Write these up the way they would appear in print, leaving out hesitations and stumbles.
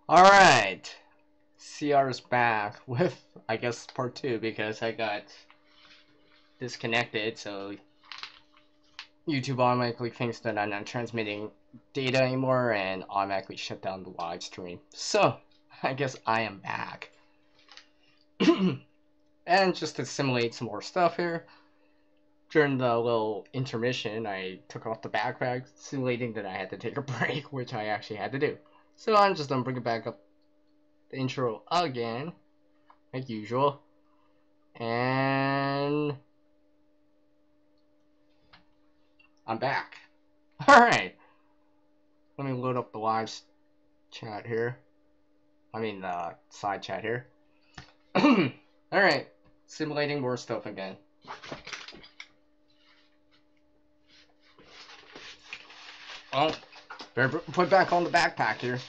Alright, CR is back with, I guess, part 2 because I got disconnected, so YouTube automatically thinks that I'm not transmitting data anymore and automatically shut down the live stream. So, I guess I am back. And just to simulate some more stuff here, during the little intermission, I took off the backpack, simulating that I had to take a break, which I actually had to do. So I'm just gonna bring it back up the intro again, like usual, and I'm back. Alright, let me load up the live chat here. I mean, the side chat here. Alright, simulating more stuff again. Oh, better put back on the backpack here.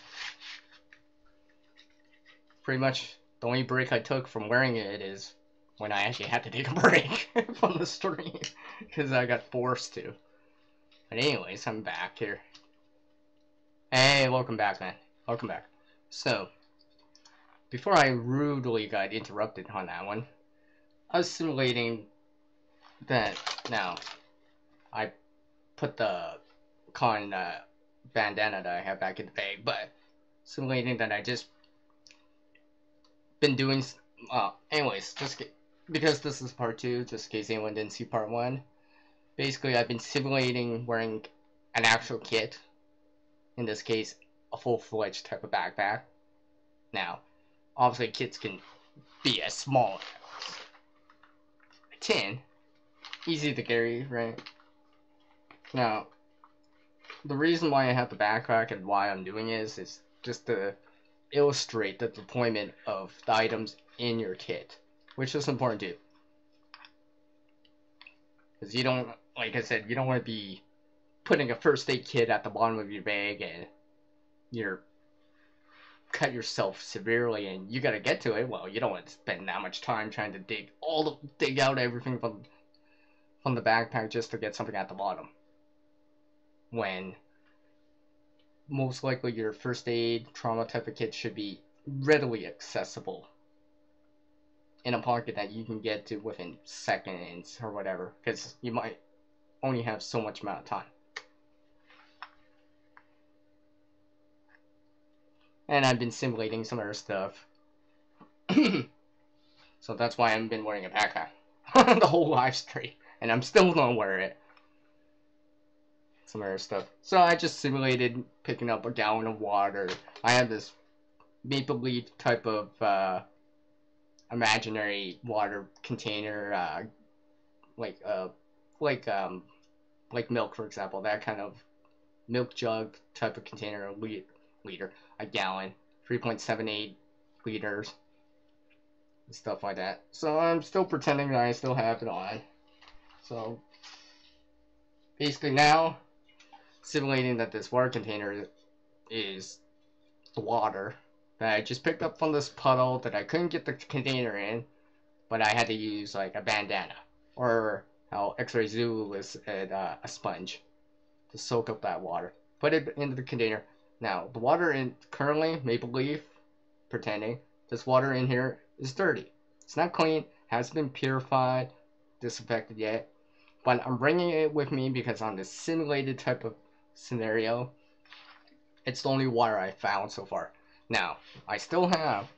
Pretty much the only break I took from wearing it is when I actually had to take a break from the stream because I got forced to. But anyways, I'm back here. Hey, welcome back, man. Welcome back. So, before I rudely got interrupted on that one, I was simulating that. Now, I put the bandana that I have back in the bag, but simulating that I just been doing. Anyways, because this is part 2, just in case anyone didn't see part 1. Basically, I've been simulating wearing an actual kit. In this case, a full-fledged type of backpack. Now, obviously, kits can be as small as a tin. Easy to carry, right? Now, the reason why I have the backpack and why I'm doing is just to illustrate the deployment of the items in your kit, which is important too. Because you don't, like I said, you don't want to be putting a first aid kit at the bottom of your bag and you're cut yourself severely and you gotta get to it. Well, you don't want to spend that much time trying to dig out everything from the backpack just to get something at the bottom, when most likely your first aid trauma type of kit should be readily accessible in a pocket that you can get to within seconds or whatever, because you might only have so much amount of time. And I've been simulating some other stuff. So that's why I haven't been wearing a backpack the whole live stream. And I'm still gonna wear it. Some other stuff. So I just simulated picking up a gallon of water. I have this maple leaf type of imaginary water container, like milk, for example. That kind of milk jug type of container, a gallon, 3.78 liters, and stuff like that. So I'm still pretending that I still have it on. So basically now, simulating that this water container is the water that I just picked up from this puddle that I couldn't get the container in, but I had to use like a bandana, or how X-Ray Zoo is a sponge to soak up that water. Put it into the container. Now, the water in currently, Maple Leaf, pretending, this water in here is dirty. It's not clean, hasn't been purified, disinfected yet, but I'm bringing it with me because on this simulated type of scenario, it's the only water I found so far. Now, I still have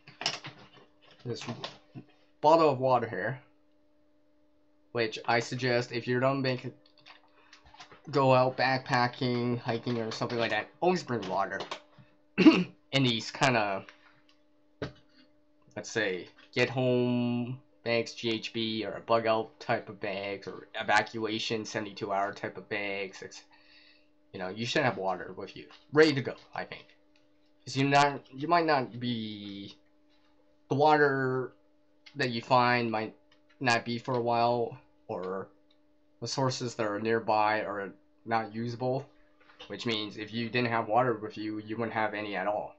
this bottle of water here, which I suggest if you don't go out backpacking, hiking, or something like that, always bring water. In these kind of, let's say, get home bags, GHB, or a bug out type of bags, or evacuation 72-hour type of bags. You should have water with you, ready to go, I think. Because you might not be, the water that you find might not be for a while, or the sources that are nearby are not usable, which means if you didn't have water with you, you wouldn't have any at all.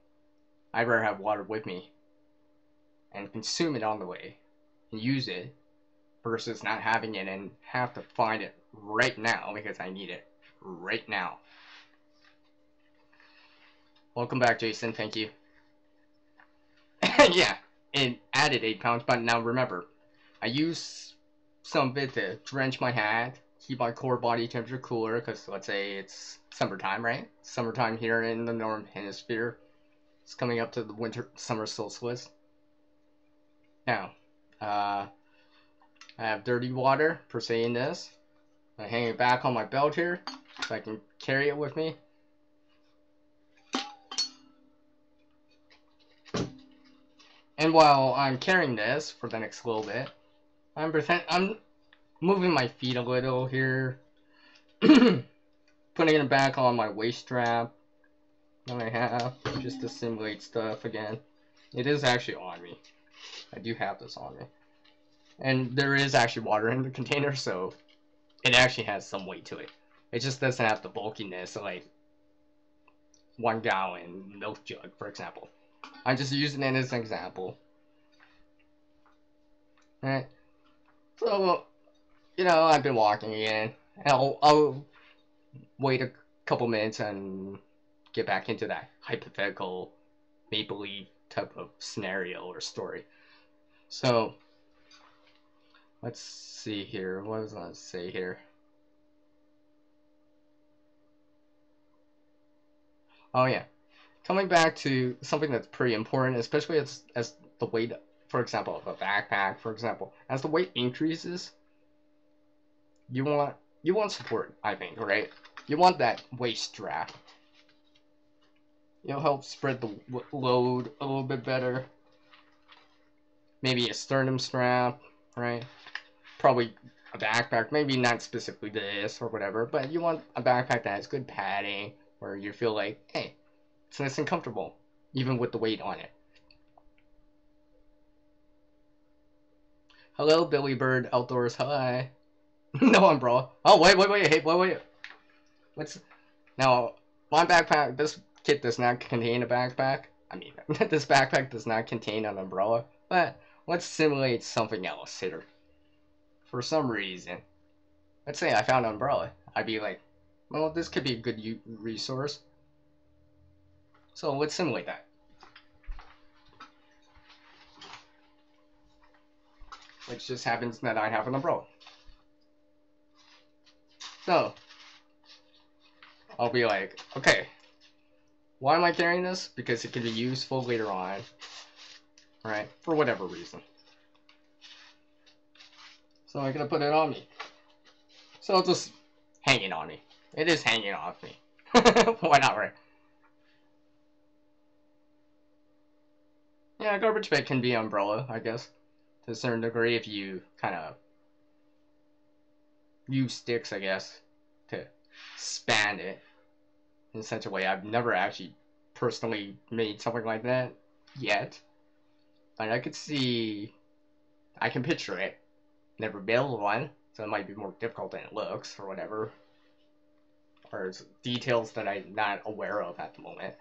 I'd rather have water with me and consume it on the way and use it versus not having it and have to find it right now because I need it right now. Welcome back, Jason. Thank you. Yeah, it added 8 pounds, but now remember, I use some of it to drench my hat, keep my core body temperature cooler, because let's say it's summertime, right? Summertime here in the Northern Hemisphere. It's coming up to the summer solstice. Now, I have dirty water, per se, in this. I hang it back on my belt here, so I can carry it with me. And while I'm carrying this for the next little bit, I'm moving my feet a little here, putting it back on my waist strap that I have, just to simulate stuff again. It is actually on me. I do have this on me. And there is actually water in the container, so it actually has some weight to it. It just doesn't have the bulkiness of like 1 gallon milk jug, for example. I'm just using it as an example. Alright. So, you know, I've been walking again. I'll wait a couple minutes and get back into that hypothetical make-believe type of scenario or story. So, let's see here. What was I going to say here? Oh yeah, coming back to something that's pretty important, especially as the weight, for example, of a backpack, for example, as the weight increases, you want support, I think, right? You want that waist strap. It'll help spread the load a little bit better. Maybe a sternum strap, right? Probably a backpack, maybe not specifically this or whatever, but you want a backpack that has good padding, where you feel like, hey, it's nice and comfortable, even with the weight on it. Hello, Billy Bird Outdoors. Hi. No umbrella. Oh, wait. Hey, wait. What's now? My backpack. This kit does not contain a backpack. I mean, this backpack does not contain an umbrella. But let's simulate something else here. For some reason, let's say I found an umbrella. I'd be like, well, this could be a good resource. So let's simulate that. Which just happens that I have an umbrella. So, I'll be like, okay, why am I carrying this? Because it can be useful later on, right? For whatever reason. So I'm gonna put it on me. So I'll just hang it on me. It is hanging off me. Why not, right? Yeah, a garbage bag can be an umbrella, I guess, to a certain degree if you kind of use sticks, I guess, to span it in such a way. I've never actually personally made something like that yet, but I can picture it. Never built one, so it might be more difficult than it looks, or whatever. Or details that I'm not aware of at the moment.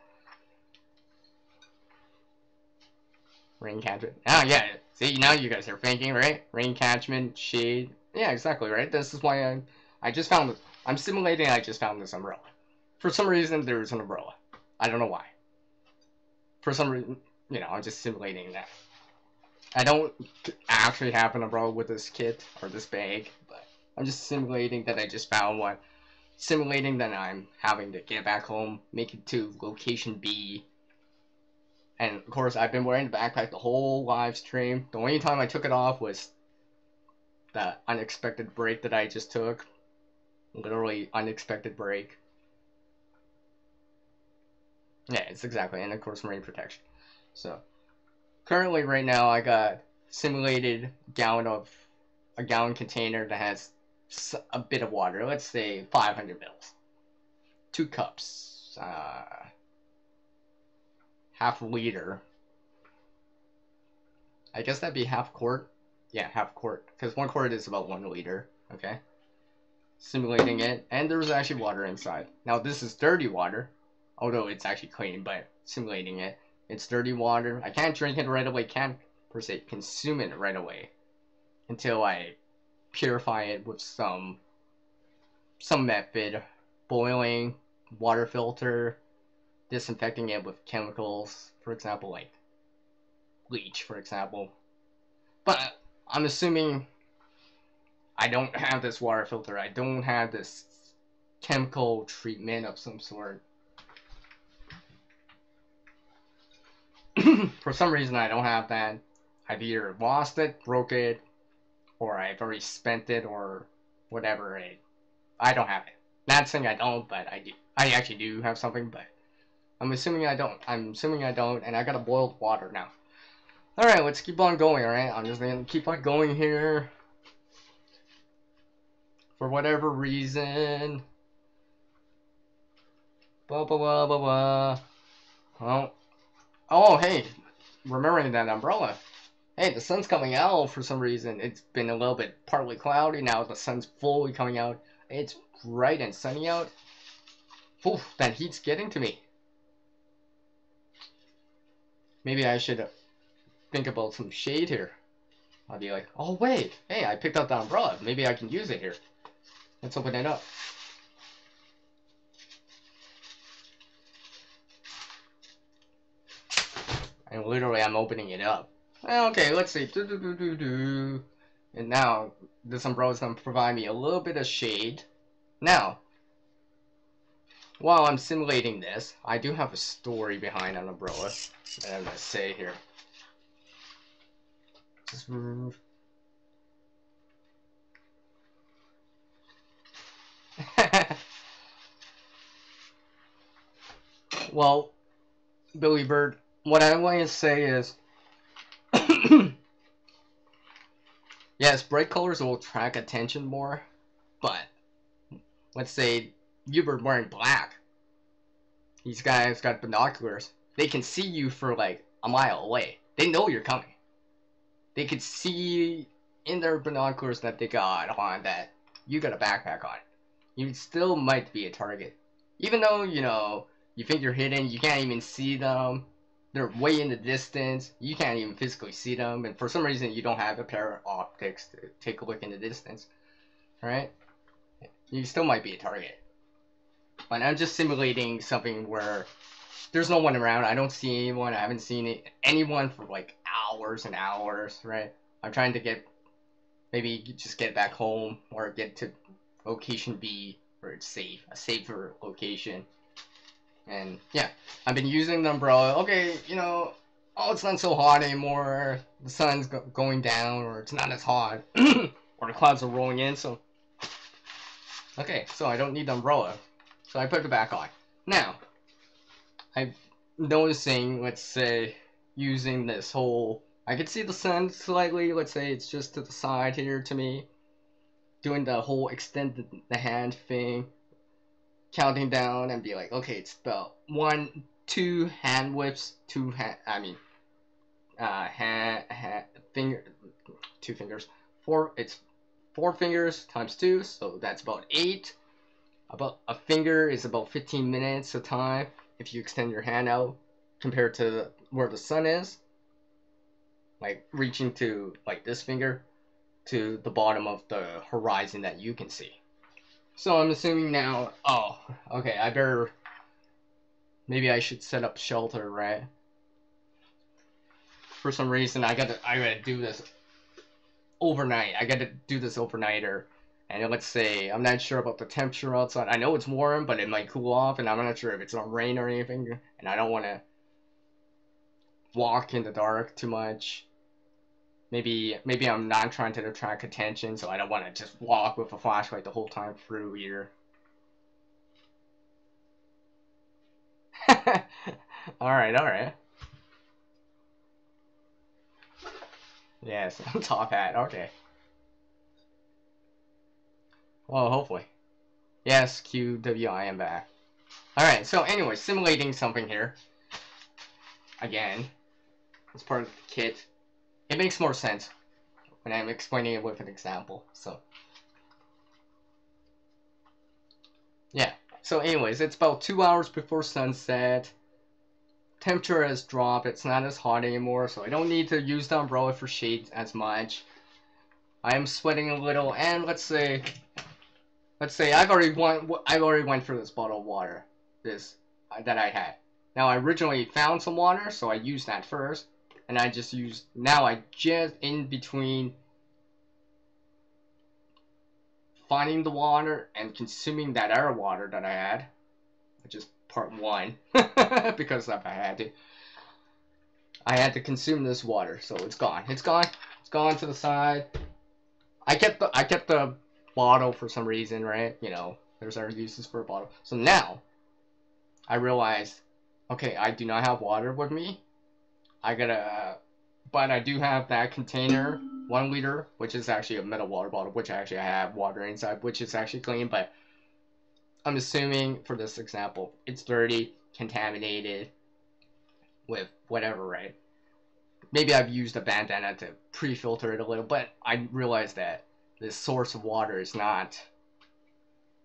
Rain catchment. Ah, yeah. See, now you guys are thinking, right? Rain catchment, shade. Yeah, exactly, right? This is why I just found this. I'm simulating I just found this umbrella. For some reason, there's an umbrella. I don't know why. For some reason, you know, I'm just simulating that. I don't actually have an umbrella with this kit or this bag, but I'm just simulating that I just found one. Simulating that I'm having to get back home, make it to location B. And of course, I've been wearing the backpack the whole live stream. The only time I took it off was the unexpected break that I just took. Literally unexpected break. Yeah, it's exactly, and of course rain protection. So, currently right now I got simulated a gallon container that has a bit of water. Let's say 500 mils. 2 cups. Half liter. I guess that'd be half quart. Yeah, half quart. Because 1 quart is about 1 liter. Okay. Simulating it. And there's actually water inside. Now this is dirty water. Although it's actually clean, but simulating it. It's dirty water. I can't drink it right away. Can't, per se, consume it right away. Until I purify it with some method. Boiling, water filter, disinfecting it with chemicals. For example, like bleach, for example. But I'm assuming I don't have this water filter. I don't have this chemical treatment of some sort. For some reason, I don't have that. I've either lost it, broke it, or I've already spent it, or whatever. I don't have it. Not saying I don't, but I do. I actually do have something, but I'm assuming I don't. I'm assuming I don't, and I got boiled water now. Alright, let's keep on going, alright? I'm just gonna keep on going here. For whatever reason. Blah, blah, blah, blah, blah. Well. Oh, hey. Remembering that umbrella. Hey, the sun's coming out for some reason. It's been a little bit partly cloudy. Now the sun's fully coming out. It's bright and sunny out. Oof, that heat's getting to me. Maybe I should think about some shade here. I'll be like, oh wait, hey, I picked up the umbrella. Maybe I can use it here. Let's open it up. And literally, I'm opening it up. Okay, let's see. And now, this umbrella is going to provide me a little bit of shade. Now, while I'm simulating this, I do have a story behind an umbrella that I'm going to say here. Just well, Billy Bird, what I want to say is, yes, bright colors will attract attention more, but let's say you were wearing black. These guys got binoculars. They can see you for like a mile away. They know you're coming. They could see in their binoculars that they got on that you got a backpack on. You still might be a target. Even though, you know, you think you're hidden, you can't even see them. They're way in the distance. You can't even physically see them. And for some reason, you don't have a pair of optics to take a look in the distance. Alright? You still might be a target. But I'm just simulating something where there's no one around. I don't see anyone. I haven't seen anyone for like hours and hours, right? I'm trying to maybe just get back home or get to location B where it's safe, a safer location. And yeah, I've been using the umbrella. Okay, you know, oh, it's not so hot anymore. The sun's going down, or it's not as hot, or the clouds are rolling in. So, okay, so I don't need the umbrella. So I put it back on. Now, I'm noticing, let's say, using this whole, I can see the sun slightly. Let's say it's just to the side here to me. Doing the whole extend the hand thing. Counting down and be like, okay, it's about 2 hand whips, 2 fingers. It's 4 fingers times 2, so that's about 8. About a finger is about 15 minutes of time if you extend your hand out compared to where the sun is, like reaching to like this finger to the bottom of the horizon that you can see. So I'm assuming now, oh, okay, maybe I should set up shelter, right? For some reason, I gotta do this overnight. I gotta do this overnighter. And let's say, I'm not sure about the temperature outside. I know it's warm, but it might cool off, and I'm not sure if it's gonna rain or anything. And I don't want to walk in the dark too much. Maybe I'm not trying to attract attention, so I don't want to just walk with a flashlight the whole time through either. Alright. Yes, top hat, okay. Well, hopefully. Yes, QWI, am back. Alright, so anyway, simulating something here. Again, as part of the kit. It makes more sense when I'm explaining it with an example, so. Yeah, so anyways, it's about 2 hours before sunset. Temperature has dropped, it's not as hot anymore, so I don't need to use the umbrella for shade as much. I am sweating a little, and let's say I've already went for this bottle of water, that I had. Now I originally found some water, so I used that first. and I just use, now I just in between finding the water and consuming that air water that I had, which is part 1, because if I had to consume this water, so it's gone. It's gone to the side. I kept the bottle for some reason, right? You know, there's other uses for a bottle. So now I realized, okay, I do not have water with me. But I do have that container, 1 liter, which is actually a metal water bottle, which actually I have water inside, which is actually clean, but I'm assuming for this example, it's dirty, contaminated with whatever, right? Maybe I've used a bandana to pre-filter it a little, but I realized that this source of water is not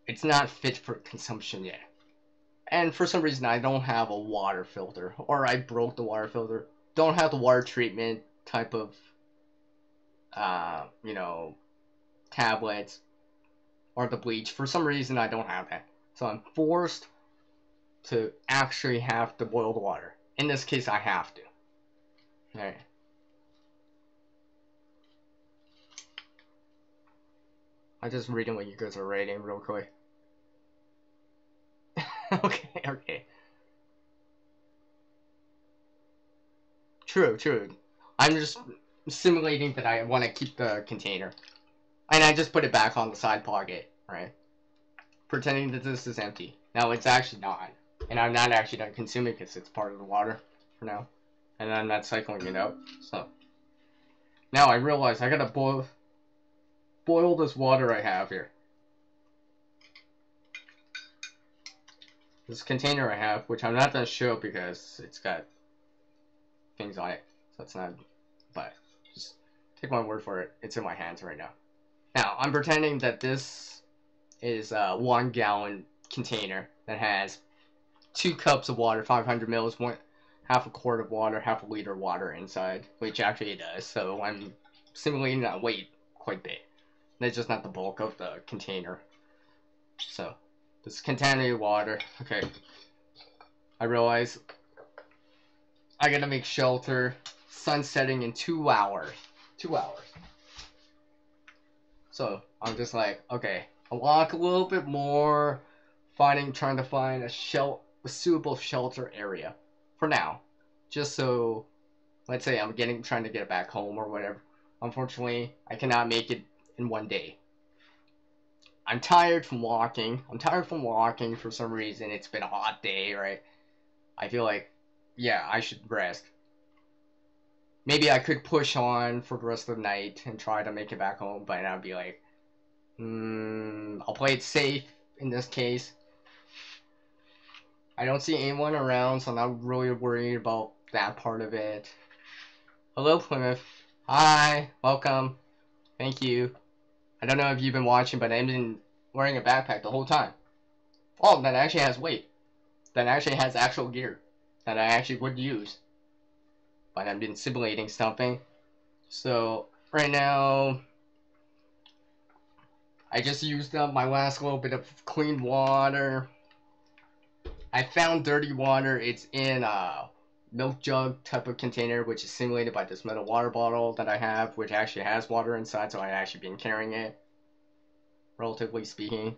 fit for consumption yet. And for some reason, I don't have a water filter, or I broke the water filter. Don't have the water treatment type of, you know, tablets, or the bleach. For some reason, I don't have that. So I'm forced to actually have to boil the water. In this case, I have to. Alright. I'm just reading what you guys are writing real quick. Okay. True. I'm just simulating that I want to keep the container. And I just put it back on the side pocket, right? Pretending that this is empty. Now it's actually not. And I'm not actually done consuming because it's part of the water for now. And I'm not cycling it out. So now I realize I gotta boil this water I have here. This container I have, which I'm not gonna show because it's got things on it, so it's not, but just take my word for it, it's in my hands right now. Now, I'm pretending that this is a 1 gallon container that has 2 cups of water, 500 mils, half a quart of water, half a liter of water inside, which actually it does, so I'm simulating that weight quite big. That's just not the bulk of the container. So, this contaminated water, okay, I realize I gotta make shelter, sun setting in 2 hours. 2 hours. So, I'm just like, okay, I'll walk a little bit more, trying to find a suitable shelter area for now. Just so, let's say I'm trying to get back home or whatever. Unfortunately, I cannot make it in 1 day. I'm tired from walking. For some reason. It's been a hot day, right? I feel like, yeah, I should rest. Maybe I could push on for the rest of the night and try to make it back home, but I'd be like, I'll play it safe in this case. I don't see anyone around, so I'm not really worried about that part of it. Hello, Plymouth. Hi, welcome. Thank you. I don't know if you've been watching, but I've been wearing a backpack the whole time. Oh, that actually has weight. That actually has actual gear that I actually would use. But I've been simulating something. So, right now, I just used up my last little bit of clean water. I found dirty water. It's in a milk jug type of container, which is simulated by this metal water bottle that I have, which actually has water inside, so I've actually been carrying it, relatively speaking.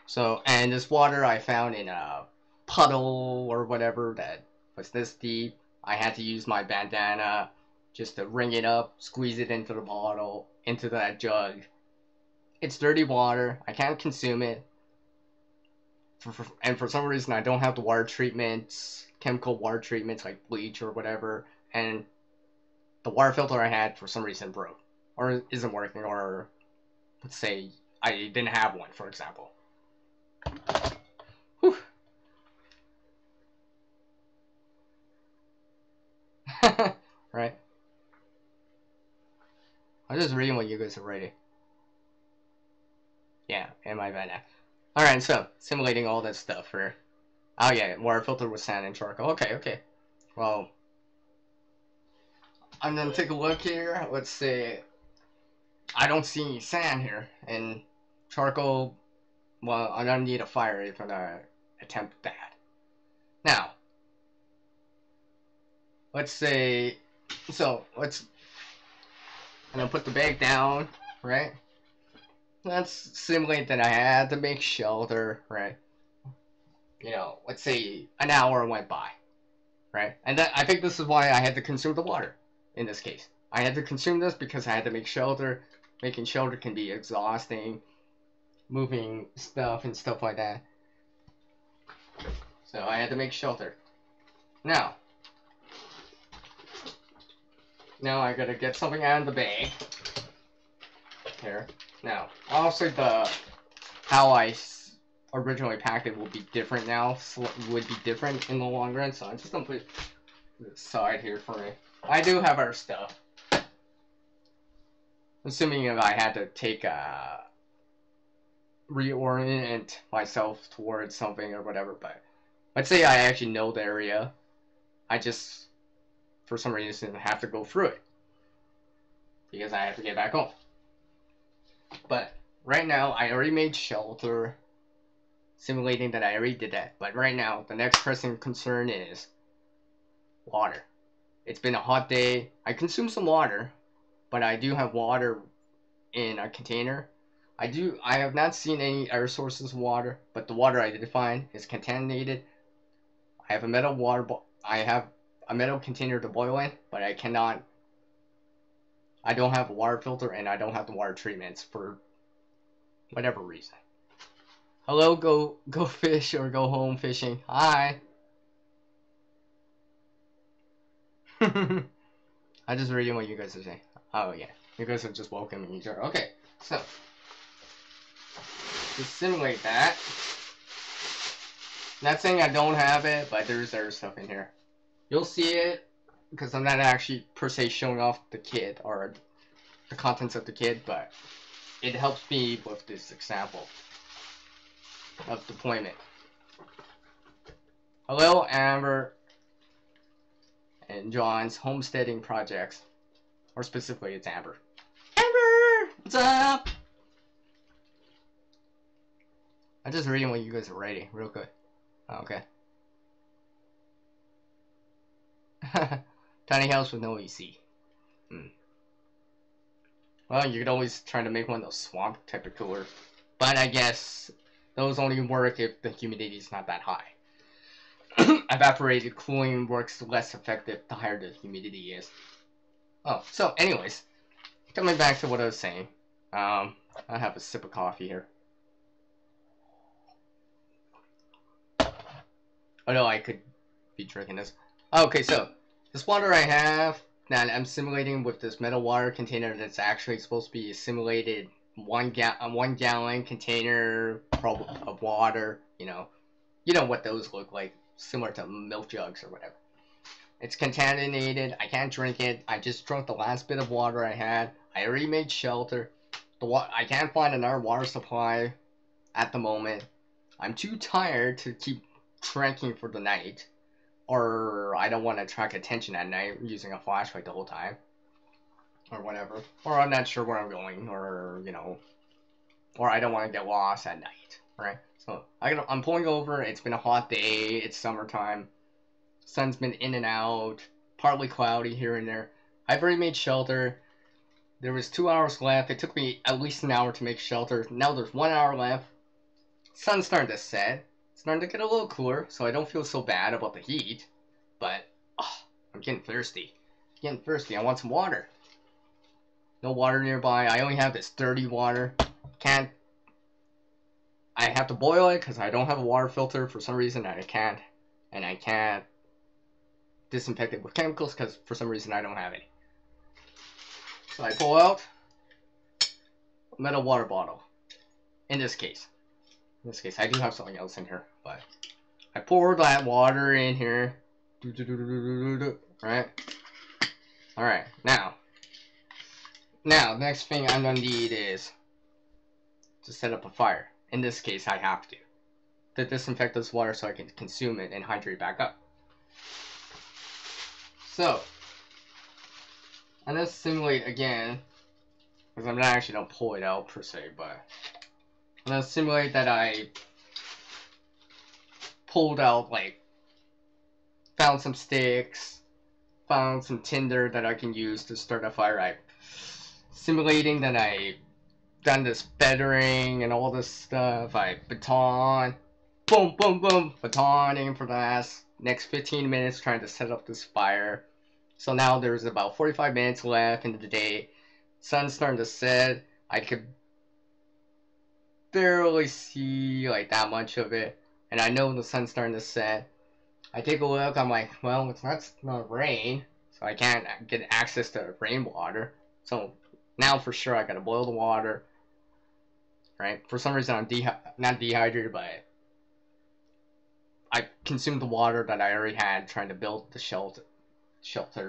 So, and this water I found in a puddle or whatever that was this deep. I had to use my bandana just to wring it up, squeeze it into the bottle, into that jug. It's dirty water. I can't consume it. And for some reason, I don't have the water treatments, chemical water treatments like bleach or whatever. And the water filter I had, for some reason, broke. Or isn't working, or let's say I didn't have one, for example. Whew. Right? I'm just reading what you guys are writing. Yeah, in my van. Alright, so, simulating all that stuff for... Oh yeah, water filter with sand and charcoal. Okay. Well, I'm gonna take a look here. Let's see. I don't see any sand here. And charcoal, well, I'm gonna need a fire if I'm gonna attempt that. Now, let's say So let's, and then put the bag down, right? Let's simulate that I had to make shelter, right? You know, let's say an hour went by, right? And I think this is why I had to consume the water in this case. I had to consume this because I had to make shelter. Making shelter can be exhausting, moving stuff and stuff like that. So I had to make shelter. Now I gotta get something out of the bag. Here. Now, obviously how I originally packed it will be different now. Would be different in the long run. So I'm just gonna put it aside here for me. I do have our stuff. Assuming if I had to take reorient myself towards something or whatever, but let's say I actually know the area. I just, for some reason, have to go through it because I have to get back home. But right now, I already made shelter, simulating that I already did that. But right now, the next pressing concern is water. It's been a hot day. I consumed some water, but I do have water in a container. I have not seen any air sources of water, but the water I did find is contaminated. I have a metal container to boil in, but I don't have a water filter and I don't have the water treatments for whatever reason. Hello, go fish or go home fishing. Hi. I just reading what you guys are saying. Oh yeah, you guys are just welcoming each other. Okay, so to simulate that. Not saying I don't have it, but there's stuff in here. You'll see it because I'm not actually per se showing off the kit or the contents of the kit, but it helps me with this example of deployment. Hello, Amber and John's homesteading projects, or specifically it's Amber. Amber, what's up? I'm just reading what you guys are writing real quick. Okay. Tiny house with no AC. Well, you could always try to make one of those swamp type of coolers. But I guess those only work if the humidity is not that high. Evaporated cooling works less effective the higher the humidity is. Oh, so anyways, coming back to what I was saying. I have a sip of coffee here. Oh no, I could be drinking this. Okay, so this water I have that I'm simulating with this metal water container that's actually supposed to be a simulated 1 gallon container of water. You know what those look like, similar to milk jugs or whatever. It's contaminated. I can't drink it. I just drank the last bit of water I had. I already made shelter. I can't find another water supply at the moment. I'm too tired to keep trekking for the night, or I don't want to attract attention at night using a flashlight the whole time, or whatever, or I'm not sure where I'm going, or or I don't want to get lost at night, right? So I'm pulling over. It's been a hot day. It's summertime. Sun's been in and out, partly cloudy here and there. I've already made shelter. There was 2 hours left. It took me at least an hour to make shelter. Now there's 1 hour left. Sun's starting to set. It's starting to get a little cooler, so I don't feel so bad about the heat. But, I'm getting thirsty. I want some water. No water nearby. I only have this dirty water. I have to boil it because I don't have a water filter for some reason. And I can't disinfect it with chemicals because for some reason I don't have any. So I pull out a metal water bottle. In this case, I do have something else in here, but I pour that water in here. Right? Alright, now, next thing I'm gonna need is to set up a fire. In this case, I have to disinfect this water so I can consume it and hydrate back up. So, I'm gonna simulate again, because I'm not actually gonna pull it out per se, but I'm gonna simulate that I pulled out, found some sticks, found some tinder that I can use to start a fire. I simulating that I done this bettering and all this stuff. I baton, boom, boom, boom, batoning for the next 15 minutes trying to set up this fire. So now there's about 45 minutes left in the day. Sun's starting to set. I could barely see like that much of it, and I know the sun's starting to set. I take a look. I'm like, well, it's not rain, so I can't get access to rainwater. So now for sure I gotta boil the water. Right? For some reason I'm not dehydrated, but I consumed the water that I already had trying to build the shelter,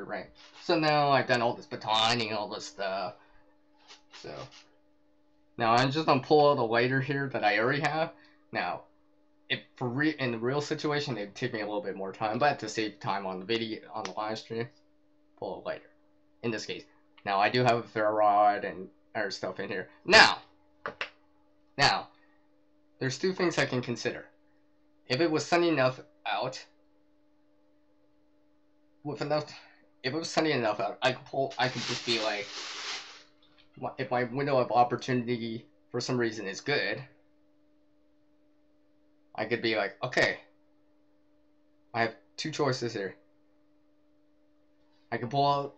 right? So now I've done all this batoning, all this stuff. So now I'm just gonna pull out the lighter here that I already have. Now, if in the real situation, it'd take me a little bit more time, but to save time on the video, on the live stream, pull a lighter. In this case, now I do have a ferro rod and other stuff in here. Now, there's two things I can consider. If it was sunny enough out, if it was sunny enough out, I could just be like, if my window of opportunity for some reason is good, I could be like, okay, I have two choices here. I can pull out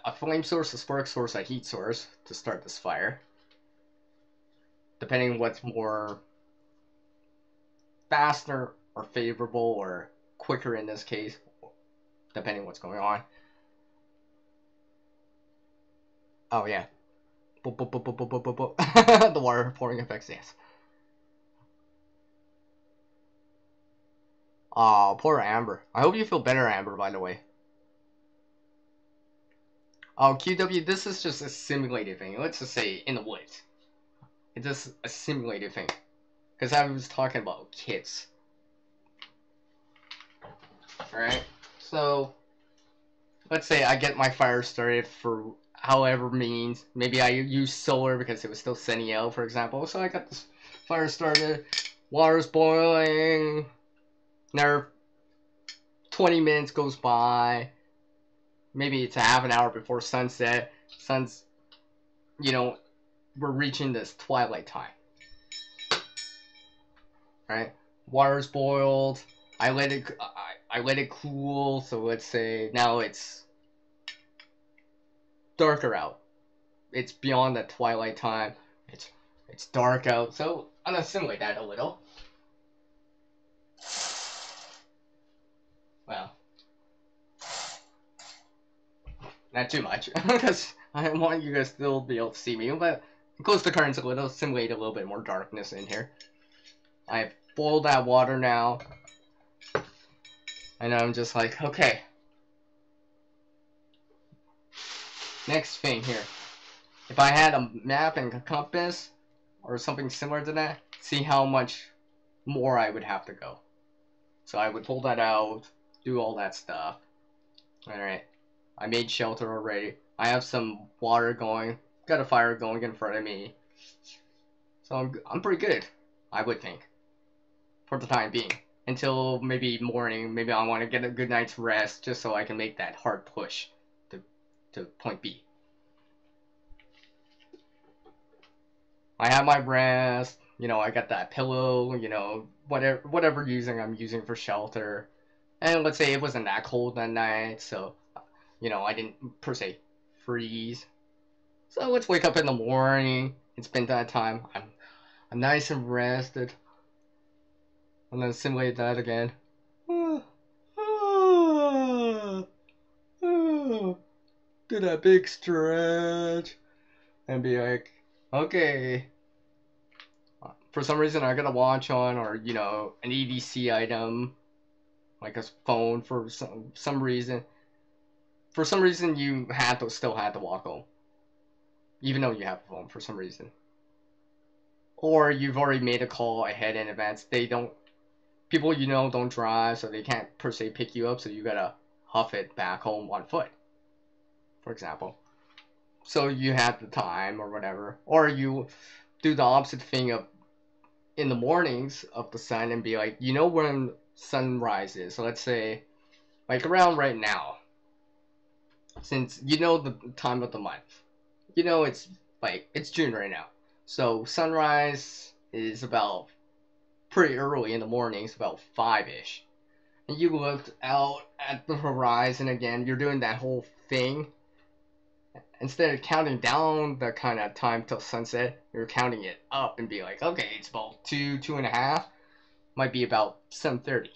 a flame source, a spark source, a heat source to start this fire, depending on what's more faster or favorable or quicker in this case, depending on what's going on. Oh yeah. The water pouring effects, yes. Oh, poor Amber. I hope you feel better, Amber, by the way. Oh, QW, this is just a simulated thing. Let's just say in the woods. It's just a simulated thing. Because I was talking about kids. Alright? So, let's say I get my fire started for however means. Maybe I use solar because it was still sunny out, for example. So I got this fire started. Water's boiling. Another 20 minutes goes by. Maybe it's a half an hour before sunset. Sun's, you know, we're reaching this twilight time. Right? Water's boiled. I let it cool. So let's say now it's darker out. It's beyond that twilight time. It's dark out. So I'm gonna simulate that a little. Well, not too much, because I want you guys still be able to see me, but close the curtains a little, simulate a little bit more darkness in here. I've boiled that water now, and I'm just like, okay. Next thing here. If I had a map and a compass, or something similar to that, see how much more I would have to go. So I would pull that out, do all that stuff. Alright. I made shelter already. I have some water going. Got a fire going in front of me. So I'm pretty good, I would think. For the time being. Until maybe morning. Maybe I want to get a good night's rest just so I can make that hard push to point B. I have my rest. You know, I got that pillow. You know, whatever I'm using for shelter. And let's say it wasn't that cold that night, so you know, I didn't per se freeze. So let's wake up in the morning. It's been that time. I'm nice and rested. And then simulate that again. Do that big stretch. And be like, okay. For some reason I got a watch on, or, you know, an EDC item. Like a phone for some reason. For some reason you still had to walk home. Even though you have a phone for some reason. Or you've already made a call ahead in advance. People you know don't drive, so they can't per se pick you up, so you gotta huff it back home on foot. For example. So you have the time or whatever. Or you do the opposite thing of in the mornings of the sun and be like, you know when sunrise is. So let's say, like around right now. since you know the time of the month. You know it's like it's June right now. So sunrise is about pretty early in the morning, it's about 5-ish. And you looked out at the horizon again, you're doing that whole thing. Instead of counting down the kind of time till sunset, you're counting it up and be like, okay, it's about 2.5. Might be about 7:30,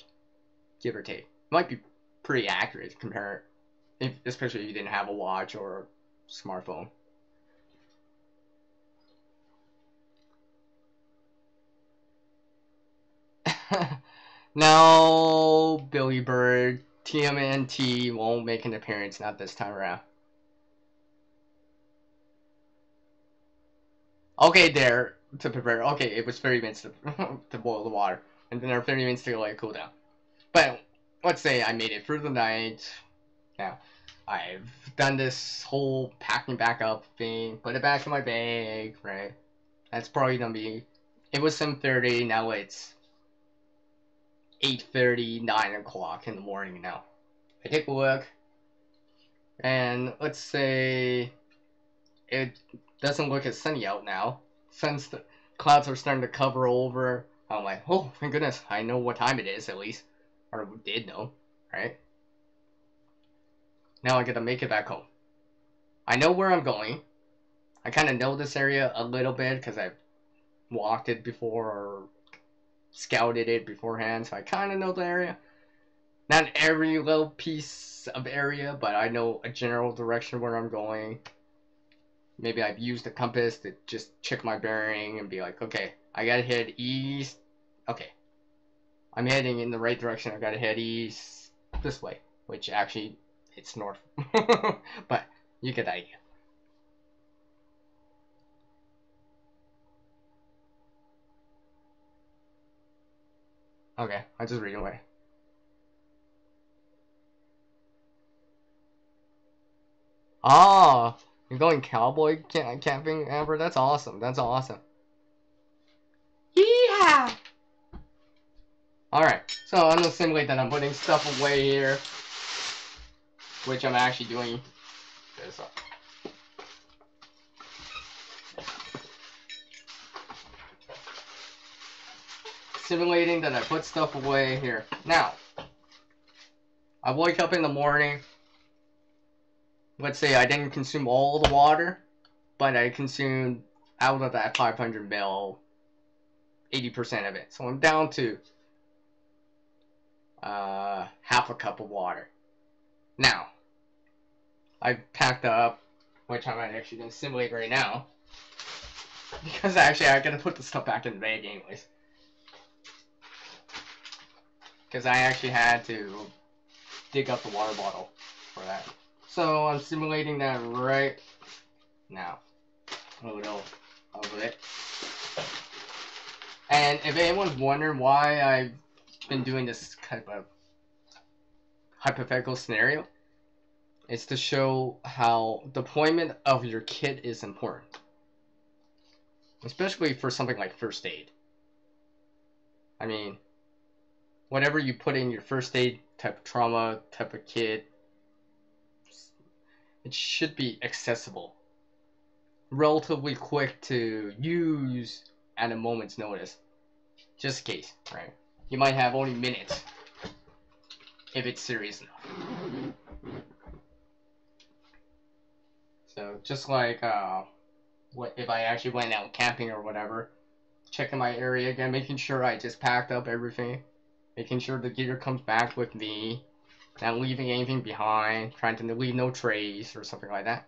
give or take. Might be pretty accurate compared, especially if you didn't have a watch or a smartphone. Now, Billy Bird, TMNT won't make an appearance, not this time around. Okay, there, to prepare. Okay, it was 30 minutes to, to boil the water, and then there are 30 minutes to like cool down. But let's say I made it through the night. Now, I've done this whole packing back up thing, put it back in my bag, right? That's probably gonna be. It was 7:30. Now it's 8:30, 9 o'clock in the morning now. I take a look, and let's say it doesn't look as sunny out now. Clouds are starting to cover over. I'm like, oh, thank goodness, I know what time it is at least. Or did know, right? Now I gotta make it back home. I know where I'm going. I kind of know this area a little bit because I've walked it before or scouted it beforehand, so I kind of know the area. Not every little piece of area, but I know a general direction where I'm going. Maybe I've used the compass to just check my bearing and be like, okay, I gotta head east. Okay, I'm heading in the right direction. I gotta head east this way, which actually it's north. But you get the idea. Okay, I just read away. Oh, you're going cowboy camping, Amber? That's awesome. That's awesome. Yeah. All right, so I'm gonna simulate that I'm putting stuff away here, which I'm actually doing this. Simulating that I put stuff away here. Now, I wake up in the morning. Let's say I didn't consume all the water, but I consumed out of that 500 ml, 80% of it. So I'm down to half a cup of water. Now, I've packed up, which I'm actually going to simulate right now, because actually I gotta put the stuff back in the bag anyways. Because I actually had to dig up the water bottle for that. So I'm simulating that right now. A little of it. And if anyone's wondering why I've been doing this kind of hypothetical scenario, it's to show how deployment of your kit is important. Especially for something like first aid. I mean, whatever you put in your first aid type of trauma, type of kit, it should be accessible. Relatively quick to use at a moment's notice. Just in case, right? You might have only minutes if it's serious enough. So just like what if I actually went out camping or whatever, checking my area again, making sure I just packed up everything, making sure the gear comes back with me, not leaving anything behind, trying to leave no trace or something like that.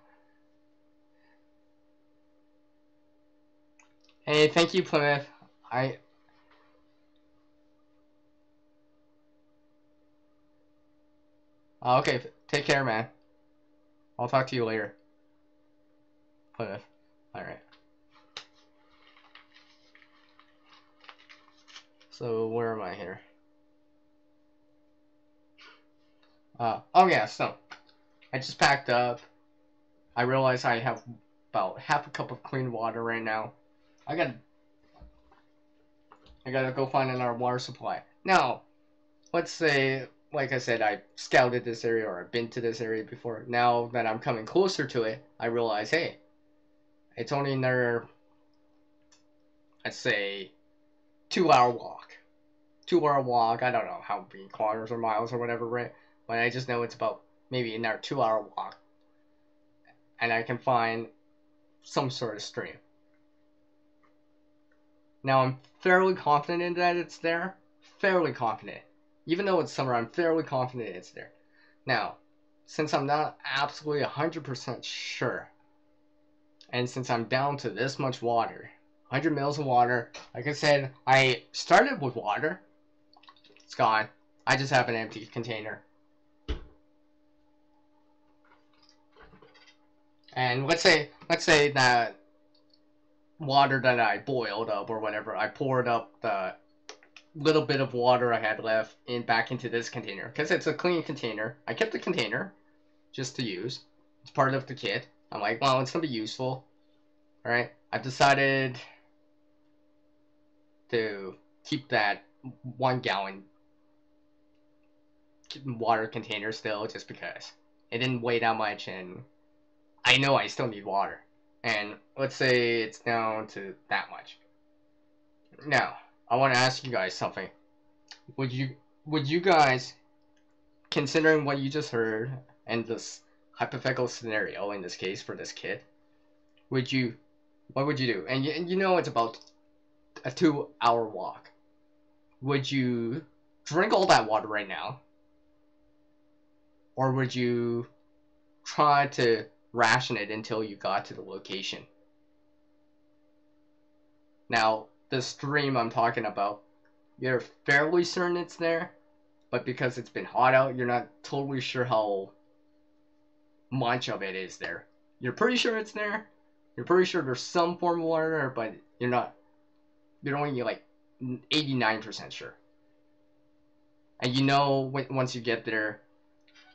Hey, thank you, Plymouth. Okay, take care, man. I'll talk to you later. Plymouth. Alright. So, where am I here? Oh yeah, so, I just packed up. I realize I have about half a cup of clean water right now. I gotta go find another water supply. Now, let's say like I said, I scouted this area or I've been to this area before. Now that I'm coming closer to it, I realize, hey, it's only another, let's say, 2 hour walk. 2 hour walk. I don't know how many kilometers or miles or whatever, right? But I just know it's about maybe another 2 hour walk, and I can find some sort of stream. Now I'm fairly confident that it's there. Fairly confident. Even though it's summer, I'm fairly confident it's there. Now, since I'm not absolutely 100% sure, and since I'm down to this much water, 100 mils of water, like I said, I started with water. It's gone. I just have an empty container. And let's say that water that I boiled up or whatever, I poured up the little bit of water I had left back into this container because it's a clean container. I kept the container just to use. It's part of the kit. I'm like, well, it's gonna be useful. All right. I've decided to keep that 1 gallon water container still, just because it didn't weigh that much, and I know I still need water. And let's say it's down to that much. Now, I want to ask you guys something. Would you guys, considering what you just heard and this hypothetical scenario in this case for this kit, what would you do? And you know it's about a 2 hour walk. Would you drink all that water right now? Or would you try to ration it until you got to the location? Now, the stream I'm talking about, you're fairly certain it's there, but because it's been hot out, you're not totally sure how much of it is there. You're pretty sure it's there. You're pretty sure there's some form of water there, but you're only like 89% sure. And you know, once you get there,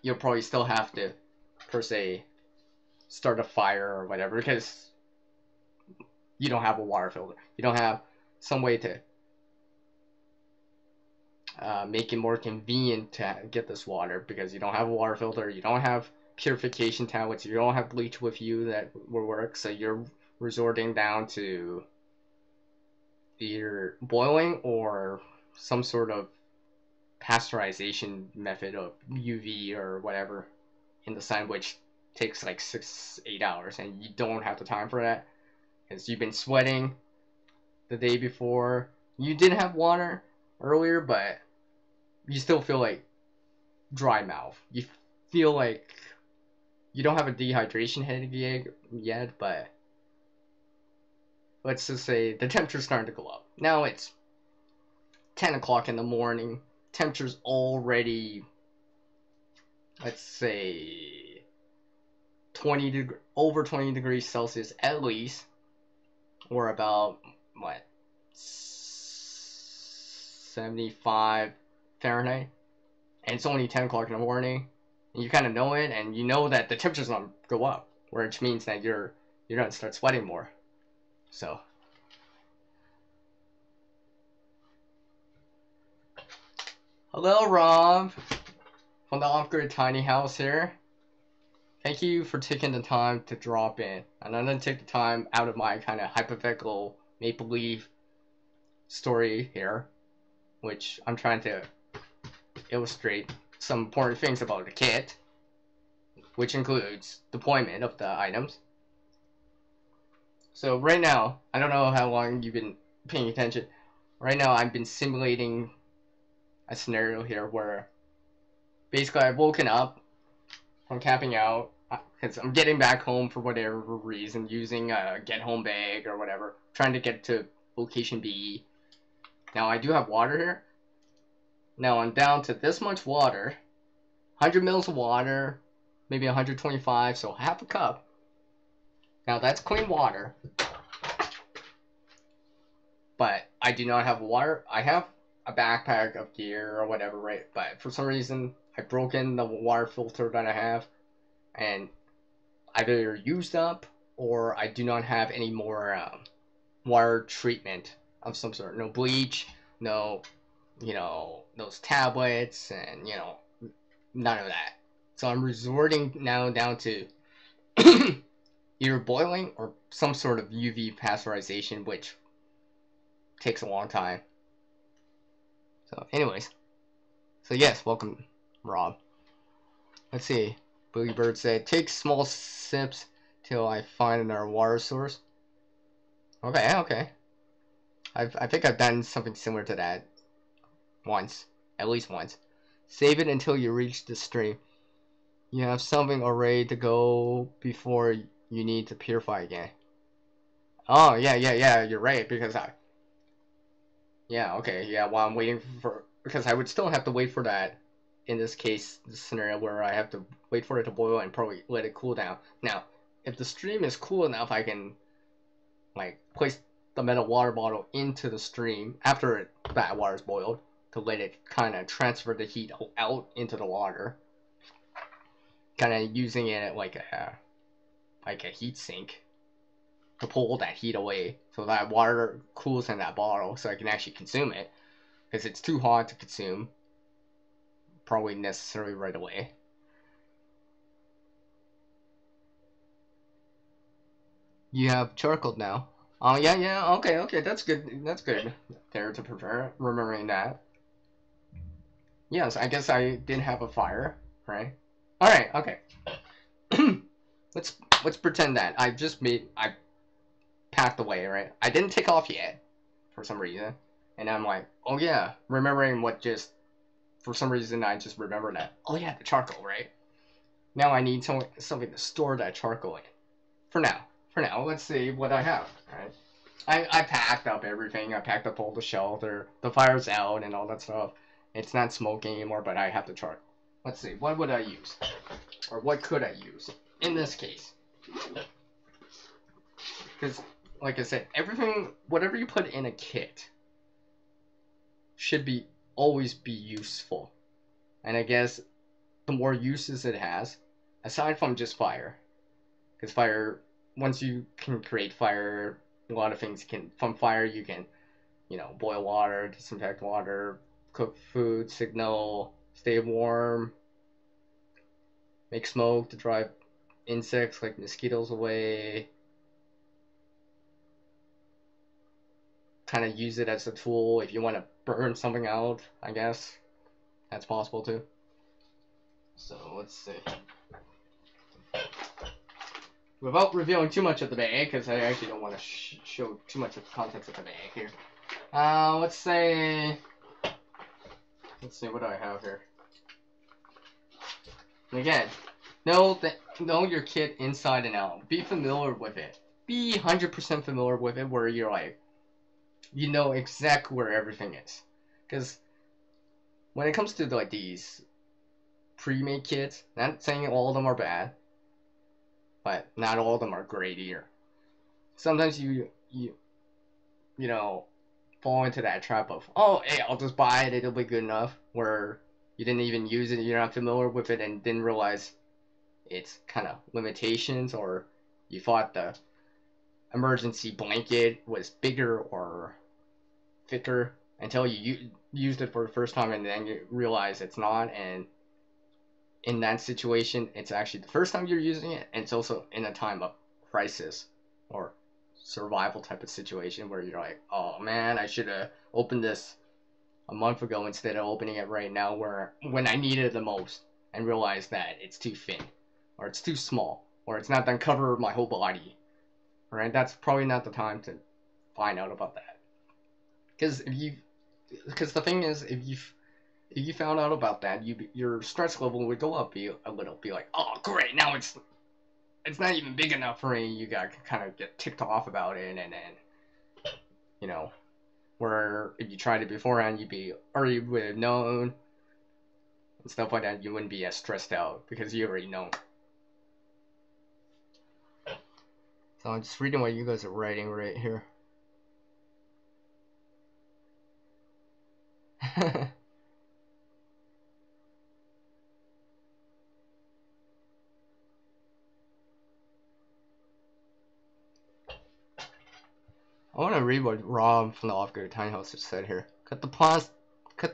you'll probably still have to, per se, start a fire or whatever, because you don't have a water filter. You don't have some way to make it more convenient to get this water, because you don't have a water filter, you don't have purification tablets, you don't have bleach with you that will work, so you're resorting down to either boiling or some sort of pasteurization method of UV or whatever in the sun, which takes like 6-8 hours, and you don't have the time for that because you've been sweating the day before. You did have water earlier, but you still feel like dry mouth. You feel like you don't have a dehydration headache yet, but let's just say the temperature's starting to go up. Now it's 10 o'clock in the morning. Temperature's already, let's say, over 20 degrees Celsius at least, or about, what, 75 Fahrenheit, and it's only 10 o'clock in the morning, and you kind of know it, and you know that the temperature's going to go up, which means that you're going to start sweating more. So, hello, Rob, from the off-grid tiny house here. Thank you for taking the time to drop in. And I'm going to take the time out of my kind of hypothetical make-believe story here, which I'm trying to illustrate some important things about the kit, which includes deployment of the items. So right now, I don't know how long you've been paying attention. Right now, I've been simulating a scenario here where basically I've woken up from camping out, because I'm getting back home for whatever reason, using a get home bag or whatever, trying to get to location B. Now I do have water here. Now I'm down to this much water, 100 mils of water, maybe 125, so half a cup. Now that's clean water, but I do not have water. I have a backpack of gear or whatever, right? But for some reason, I've broken the water filter that I have, and either used up or I do not have any more water treatment of some sort. No bleach, no, those tablets, and none of that. So I'm resorting now down to either boiling or some sort of UV pasteurization, which takes a long time. So anyways, so yes, welcome, Rob. Let's see. Boogie Bird said, take small sips till I find another water source. Okay. I think I've done something similar to that once, at least once. Save it until you reach the stream. You have something already to go before you need to purify again. Oh, yeah, you're right, because while I'm waiting because I would still have to wait for that, in this case, the scenario where I have to wait for it to boil and probably let it cool down. Now, if the stream is cool enough, I can, like, place the metal water bottle into the stream after that water's boiled to let it kind of transfer the heat out into the water. Kind of using it like a heat sink to pull that heat away so that water cools in that bottle so I can actually consume it, because it's too hot to consume probably necessarily right away. You have charcoal now. Oh yeah, okay, that's good there to prepare, remembering that. Yes, I guess I did have a fire, right? Alright, okay. let's pretend that I packed away, right? I didn't take off yet for some reason, and I'm like, oh yeah, remembering for some reason I just remembered that, oh yeah, the charcoal, right? Now I need something to store that charcoal in. For now, let's see what I have, right? I packed up everything. I packed up all the shelter. The fire's out and all that stuff. It's not smoking anymore, but I have the charcoal. Let's see, what would I use? Or what could I use in this case? Because, like I said, whatever you put in a kit should always be useful. And I guess the more uses it has, aside from just fire, because fire, once you can create fire, a lot of things from fire you can, boil water, disinfect water, cook food, signal, stay warm, make smoke to drive insects like mosquitoes away, kind of use it as a tool if you want to burn something out, I guess. That's possible too. So let's see. Without revealing too much of the bag, because I actually don't want to show too much of the contents of the bag here. Let's say what do I have here. And again, know your kit inside and out. Be familiar with it. Be 100% familiar with it, where you're like, you know exactly where everything is. Because when it comes to like these pre-made kits, not saying all of them are bad, but not all of them are great either. Sometimes you fall into that trap of, oh, hey, I'll just buy it, it'll be good enough, where you didn't even use it, you're not familiar with it, and didn't realize its kind of limitations, or you thought the emergency blanket was bigger or thicker until you used it for the first time, and then you realize it's not. And in that situation, it's actually the first time you're using it, and it's also in a time of crisis or survival type of situation where you're like, oh man, I should have opened this a month ago instead of opening it right now, when I needed it the most, and realized that it's too thin, or it's too small, or it's not gonna cover my whole body. Right? That's probably not the time to find out about that. Because the thing is, if you found out about that, your stress level would go up a little. Be like, oh great, now it's not even big enough for me. You got kind of get ticked off about it, and then where if you tried it beforehand, you would have known and stuff like that. You wouldn't be as stressed out because you already know. So I'm just reading what you guys are writing right here. I want to read what Rob from the Off-Grid Tiny House just said here. Cut the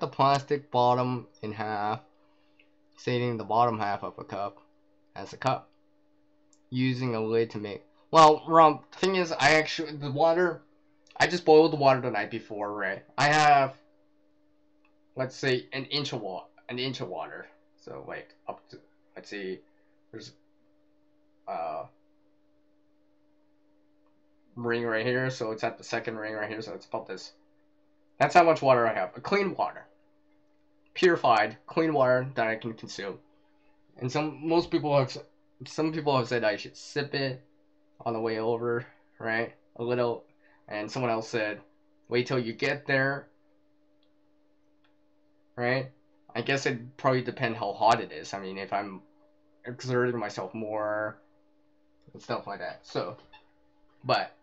plastic bottom in half. stating the bottom half of a cup as a cup, using a lid to make. Well, wrong. Thing is, I just boiled the water the night before, right? I have, let's say, an inch of water. So like up to, let's see, there's ring right here, so it's at the second ring right here, so it's about this. That's how much water I have. A clean water, purified, clean water that I can consume. And some people have said I should sip it on the way over, right? A little, and someone else said, wait till you get there, right? I guess it'd probably depend how hot it is. I mean, if I'm exerting myself more and stuff like that. So, but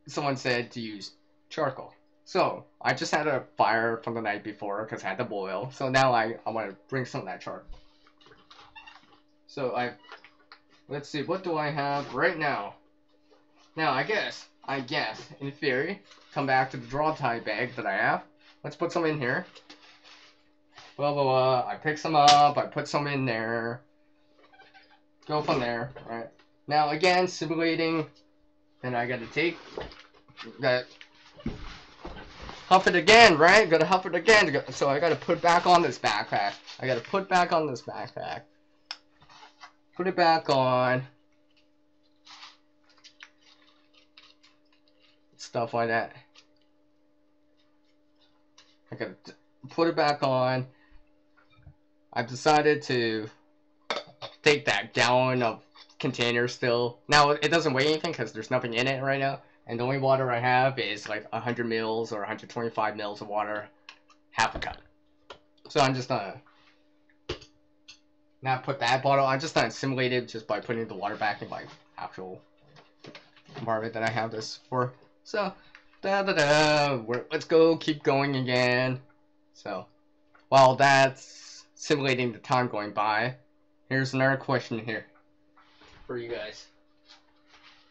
someone said to use charcoal. So I just had a fire from the night before because I had to boil. So now I want to bring some of that charcoal. So let's see, what do I have right now? Now I guess, in theory, come back to the draw tie bag that I have. Let's put some in here. Blah, blah, blah. I pick some up, I put some in there. Go from there, right? Now again, simulating, then I gotta take that, huff it again, right? Gotta huff it again. So I gotta put back on this backpack. Put it back on. Stuff like that. I gotta put it back on. I've decided to take that gallon of container still. Now, it doesn't weigh anything because there's nothing in it right now. And the only water I have is like 100 mils or 125 mils of water, half a cup. So I'm just gonna not put that bottle. I'm just gonna simulate it just by putting the water back in my actual compartment that I have this for. So, let's go, keep going again. So, while that's simulating the time going by, here's another question here for you guys.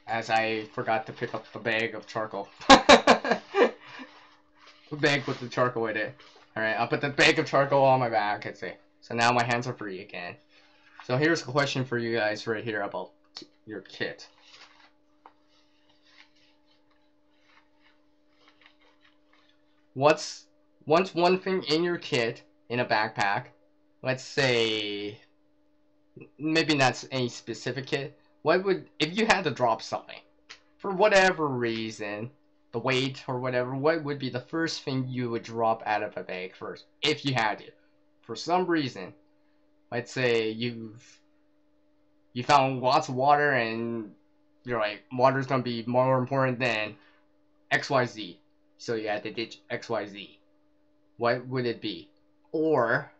As I forgot to pick up the bag of charcoal. The bag with the charcoal in it. Alright, I'll put the bag of charcoal on my back, let's see. So now my hands are free again. So here's a question for you guys right here about your kit. What's one thing in your kit in a backpack? Let's say, maybe not any specific kit. What would, if you had to drop something for whatever reason, the weight or whatever, what would be the first thing you would drop out of a bag first, if you had to? For some reason, let's say you found lots of water and you're like, water's gonna be more important than XYZ. So you had to ditch XYZ. What would it be? Or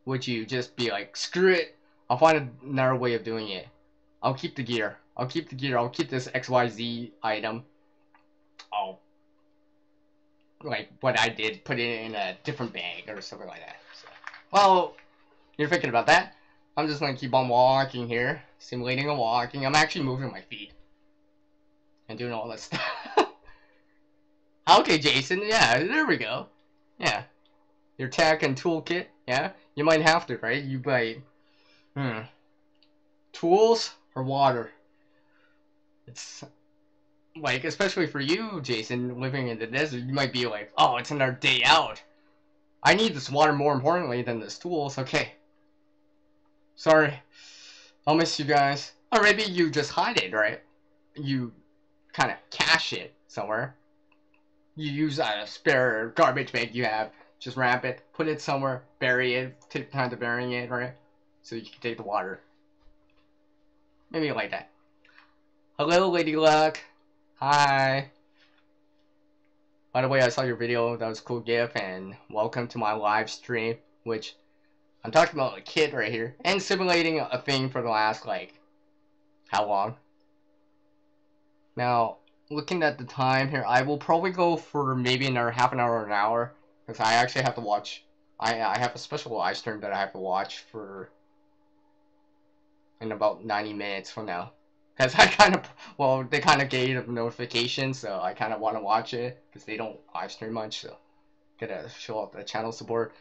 would you just be like, screw it, I'll find another way of doing it. I'll keep the gear. I'll keep this XYZ item. I'll, like what I did, put it in a different bag or something like that. So, well, you're thinking about that. I'm just gonna keep on walking here, simulating a walking. I'm actually moving my feet and doing all this stuff. Okay, Jason, yeah, there we go. Yeah. Your tech and toolkit, yeah? You might have to, right? You might, tools or water? It's, like, especially for you, Jason, living in the desert, you might be like, oh, it's another day out. I need this water more importantly than this tools, okay. Sorry. I'll miss you guys. Or maybe you just hide it, right? You kind of cache it somewhere. You use a spare garbage bag you have, just wrap it, put it somewhere, bury it, take time to burying it, right? So you can take the water. Maybe like that. Hello, Lady Luck. Hi. By the way, I saw your video, that was a cool GIF, and welcome to my live stream, which I'm talking about a kid right here, and simulating a thing for the last, like, how long? Now, looking at the time here, I will probably go for maybe another half an hour or an hour, because I actually have to watch, I have a special live stream that I have to watch for, in about 90 minutes from now. Because I kind of, well, they kind of gave a notification, so I kind of want to watch it, because they don't live stream much, so gotta show up the channel support.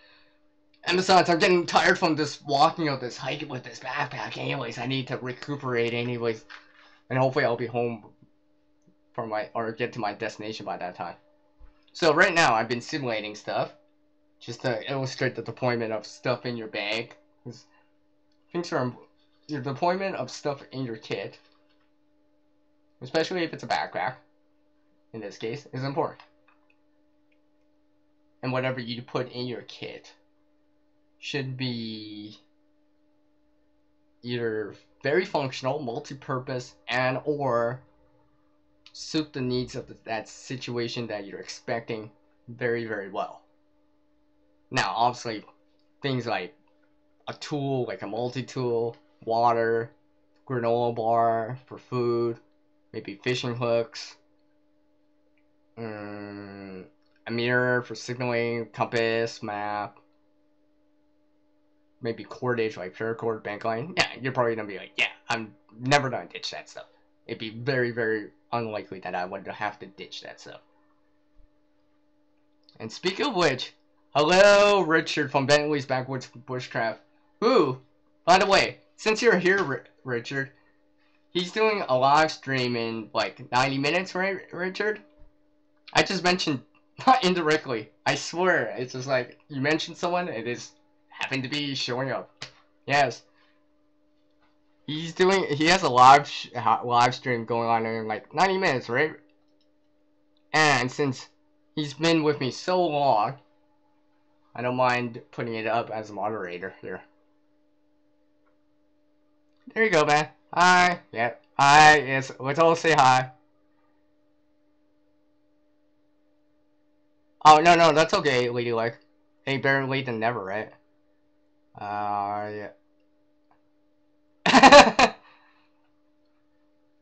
And besides, I'm getting tired from this walking of this hiking with this backpack. Anyways, I need to recuperate. Anyways, and hopefully I'll be home for or get to my destination by that time. So right now I've been simulating stuff just to illustrate the deployment of stuff in your bag. Things are your deployment of stuff in your kit, especially if it's a backpack. In this case, is important. And whatever you put in your kit should be either very functional, multi-purpose, and or suit the needs of that situation that you're expecting very, very well. Now, obviously, things like a tool, like a multi-tool, water, granola bar for food, maybe fishing hooks, a mirror for signaling, compass, map, maybe cordage like paracord, bank line. Yeah, you're probably gonna be like, yeah, I'm never gonna ditch that stuff. It'd be very, very unlikely that I would have to ditch that stuff. And speaking of which, hello, Richard from Bentley's Backwoods Bushcraft. Who, by the way, since you're here, Richard, he's doing a live stream in like 90 minutes, right, Richard? I just mentioned, not indirectly, I swear, it's just like, you mentioned someone, it is happened to be showing up. Yes. He has a live stream going on in like 90 minutes, right? And since he's been with me so long, I don't mind putting it up as a moderator here. There you go, man. Hi. Yep. Hi. Yes. Let's all say hi. Oh, no, that's okay, Ladylike. Hey, better late than never, right? Yeah.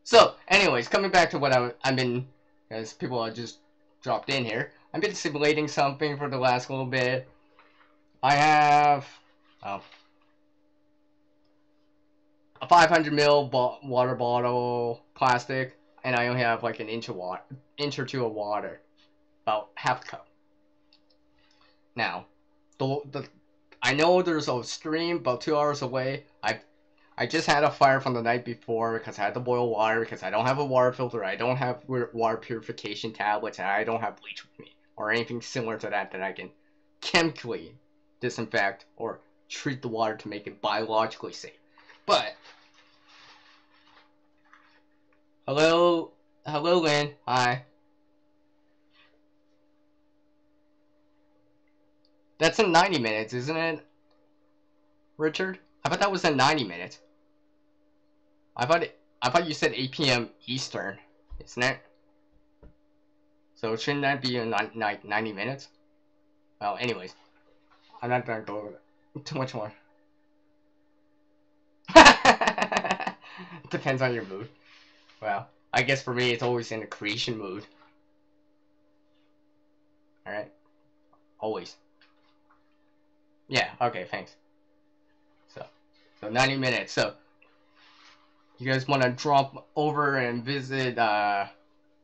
So, anyways, coming back to what I've been, as people have just dropped in here, I've been simulating something for the last little bit. I have a 500 ml water bottle, plastic, and I only have like an inch or two of water, about half a cup. Now, I know there's a stream about 2 hours away. I just had a fire from the night before because I had to boil water because I don't have a water filter, I don't have water purification tablets, and I don't have bleach with me or anything similar to that I can chemically disinfect or treat the water to make it biologically safe. But hello, Lynn. Hi. That's in 90 minutes, isn't it, Richard? I thought that was in 90 minutes. I thought you said 8 p.m. Eastern, isn't it? So shouldn't that be in 90 minutes? Well, anyways, I'm not gonna go too much more. Depends on your mood. Well, I guess for me, it's always in the creation mood. Alright? Always. Yeah, okay, thanks. So 90 minutes. So, you guys want to drop over and visit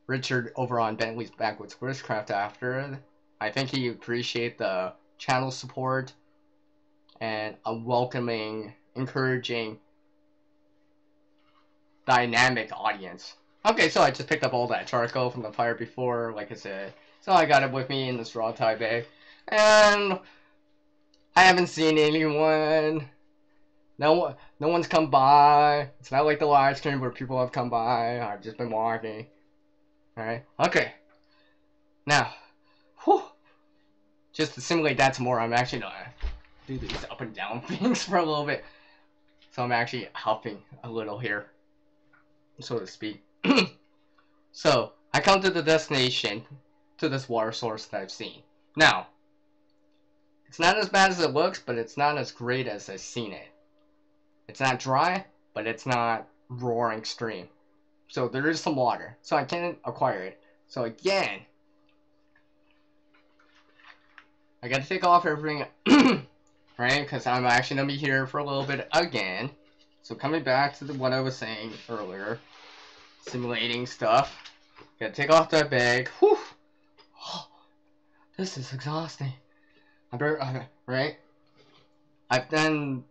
Richard over on Bentley's Backwoods Bushcraft after? I think he appreciate the channel support and a welcoming, encouraging, dynamic audience. Okay, so I just picked up all that charcoal from the fire before, like I said. So I got it with me in this raw tie bag. And I haven't seen anyone. No one's come by. It's not like the live stream where people have come by. I've just been walking. Alright? Okay. Now, whew, just to simulate that some more, I'm actually gonna do these up and down things for a little bit. So I'm actually huffing a little here, so to speak. So, I come to the destination, to this water source that I've seen. Now, it's not as bad as it looks, but it's not as great as I've seen it. It's not dry, but it's not roaring stream. So there is some water. So I can acquire it. So again, I gotta take off everything, right? Because I'm actually gonna be here for a little bit again. So coming back to what I was saying earlier, simulating stuff. Gotta take off that bag. Whew. Oh, this is exhausting. Right? I've then,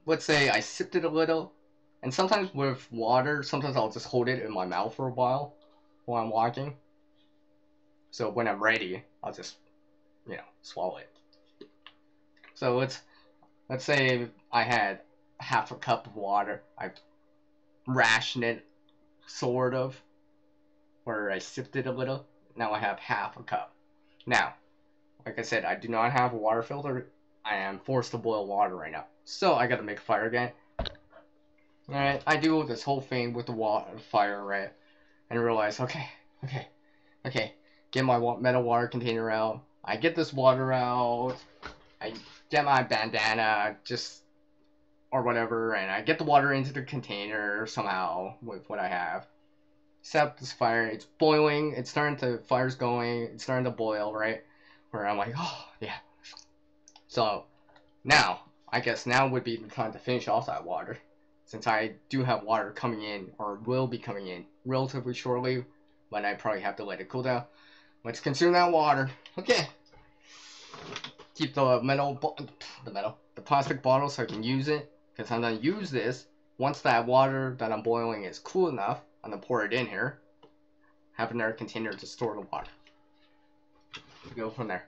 let's say I sipped it a little, and sometimes with water, sometimes I'll just hold it in my mouth for a while I'm walking. So when I'm ready, I'll just, swallow it. So let's say I had half a cup of water. I've rationed it, sort of, where I sipped it a little. Now I have half a cup. Now, like I said, I do not have a water filter. I am forced to boil water right now. So I gotta make a fire again. Alright, I do this whole thing with the fire, right? And realize, okay, get my metal water container out. I get this water out. I get my bandana, or whatever, and I get the water into the container somehow with what I have. Set up this fire. It's boiling. Fire's going. It's starting to boil, right? Where I'm like, oh, yeah. So, now, I guess now would be the time to finish off that water. Since I do have water coming in, or will be coming in, relatively shortly, but I probably have to let it cool down. Let's consume that water. Okay. Keep the plastic bottle so I can use it. Because I'm going to use this. Once that water that I'm boiling is cool enough, I'm going to pour it in here. Have another container to store the water. Go from there.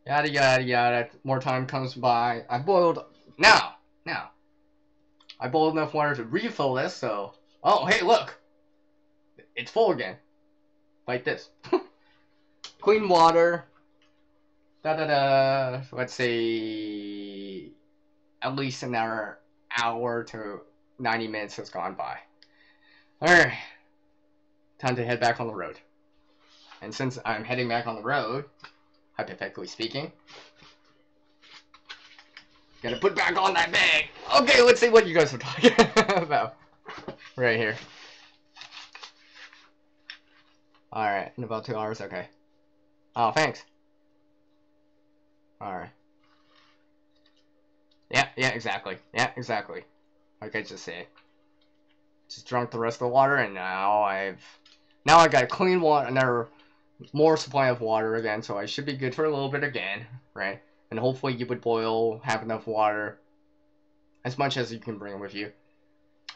Yada yada yada. More time comes by. I boiled enough water to refill this, so oh hey look! It's full again. Like this. Clean water. Let's say at least an hour to 90 minutes has gone by. Alright. Time to head back on the road. And since I'm heading back on the road, hypothetically speaking, gotta put back on that bag. Okay, let's see what you guys are talking about. Right here. Alright, in about 2 hours, okay. Oh, thanks. Alright. Yeah, exactly. Yeah, exactly. Like I just said. Just drunk the rest of the water, and now I got clean water, another more supply of water again, so I should be good for a little bit again, right? And hopefully you would have enough water, as much as you can bring with you.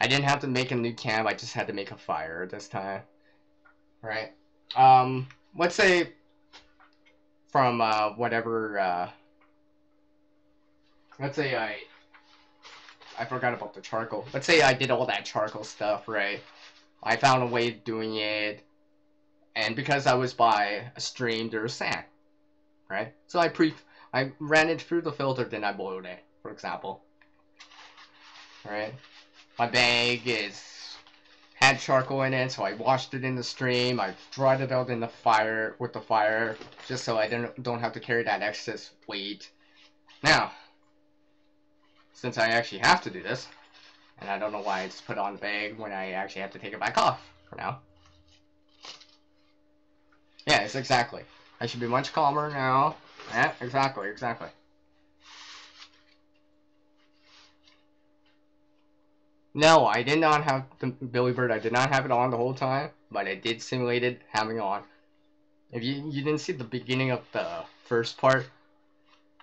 I didn't have to make a new camp, I just had to make a fire this time, right? Let's say from let's say I forgot about the charcoal. Let's say I did all that charcoal stuff, right? I found a way of doing it, and because I was by a stream, there was sand, right? So I ran it through the filter, then I boiled it, for example. Alright? My bag had charcoal in it, so I washed it in the stream. I dried it out in the fire just so I don't have to carry that excess weight. Now, since I actually have to do this, and I don't know why I just put it on the bag when I actually have to take it back off for now. Yes, exactly. I should be much calmer now. Yeah, exactly. No, I did not have the Billy Bird. I did not have it on the whole time, but I did simulate it having on. If you didn't see the beginning of the first part,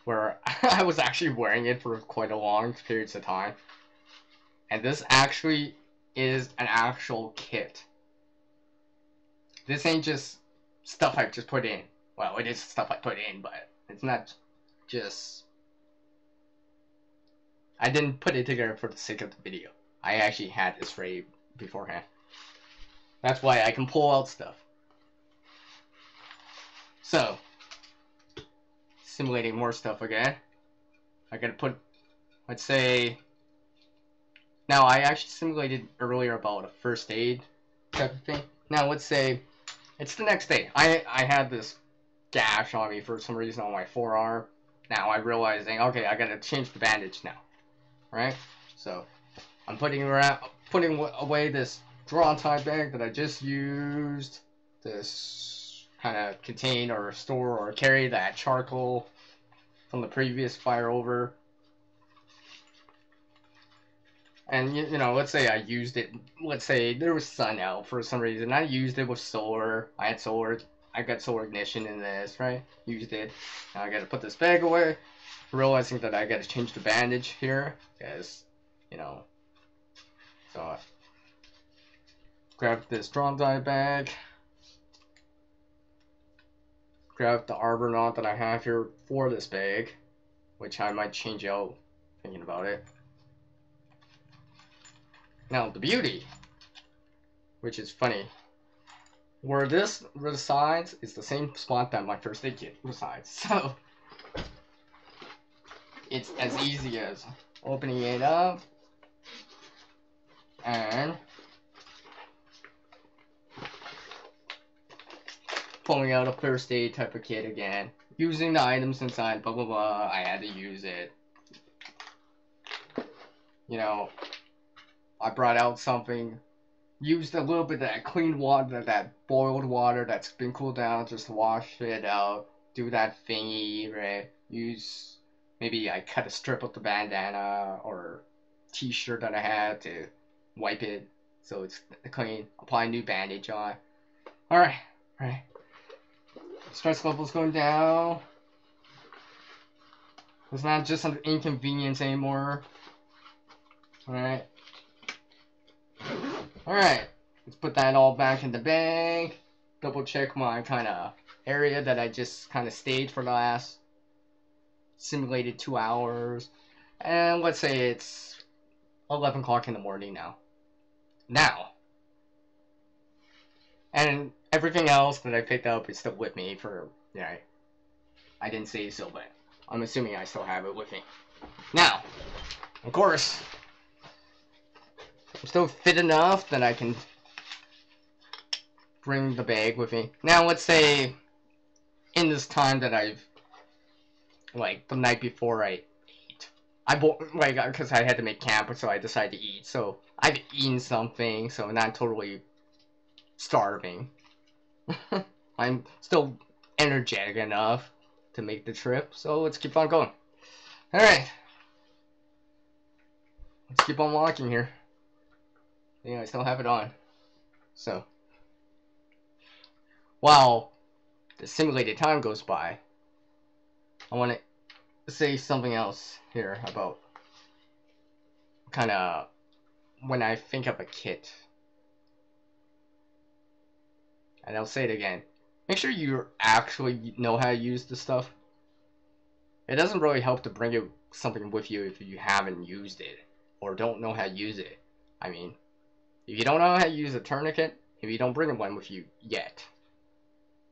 where I was actually wearing it for quite a long periods of time, and this actually is an actual kit. This ain't just stuff I just put in. Well, it is stuff I put in, but it's not just... I didn't put it together for the sake of the video. I actually had this ready beforehand. That's why I can pull out stuff. So, simulating more stuff again. I gotta put, let's say... Now, I actually simulated earlier about a first aid type of thing. Now, let's say it's the next day. I had this gash on me for some reason on my forearm. Now I'm realizing, okay, I gotta change the bandage now, right? So I'm putting away this drawn tie bag that I just used. This kind of contain or store or carry that charcoal from the previous fire over. And, you know, let's say I used it, let's say there was sun out for some reason. I used it with solar. I had solar. I got solar ignition in this, right? Used it. Now I gotta put this bag away. Realizing that I gotta change the bandage here, because, you know. So I grab this drum dye bag. Grab the arbor knot that I have here for this bag, which I might change out thinking about it. Now the beauty, which is funny, where this resides is the same spot that my first aid kit resides. So it's as easy as opening it up and pulling out a first aid type of kit again, using the items inside, blah blah blah. I had to use it. You know, I brought out something, used a little bit of that clean water, that boiled water that's been cooled down, just to wash it out, do that thingy, right? Use, maybe I cut a strip of the bandana or t-shirt that I had to wipe it so it's clean, apply a new bandage on. Alright, stress level's going down. It's not just an inconvenience anymore. Alright, let's put that all back in the bag. Double check my kind of area that I just kind of stayed for the last simulated 2 hours. And let's say it's 11 o'clock in the morning now. And everything else that I picked up is still with me for, I didn't say so, but I'm assuming I still have it with me. Now, of course, I'm still fit enough that I can bring the bag with me. Now, let's say in this time that I've, like, the night before I ate, because I had to make camp, so I decided to eat. So I've eaten something, so I'm not totally starving. I'm still energetic enough to make the trip, so let's keep on going. Alright. Let's keep on walking here. I still have it on. So, while the simulated time goes by, I want to say something else here about kind of when I think of a kit. And I'll say it again. Make sure you actually know how to use this stuff. It doesn't really help to bring something with you if you haven't used it or don't know how to use it. I mean, if you don't know how to use a tourniquet, if you don't bring one with you yet,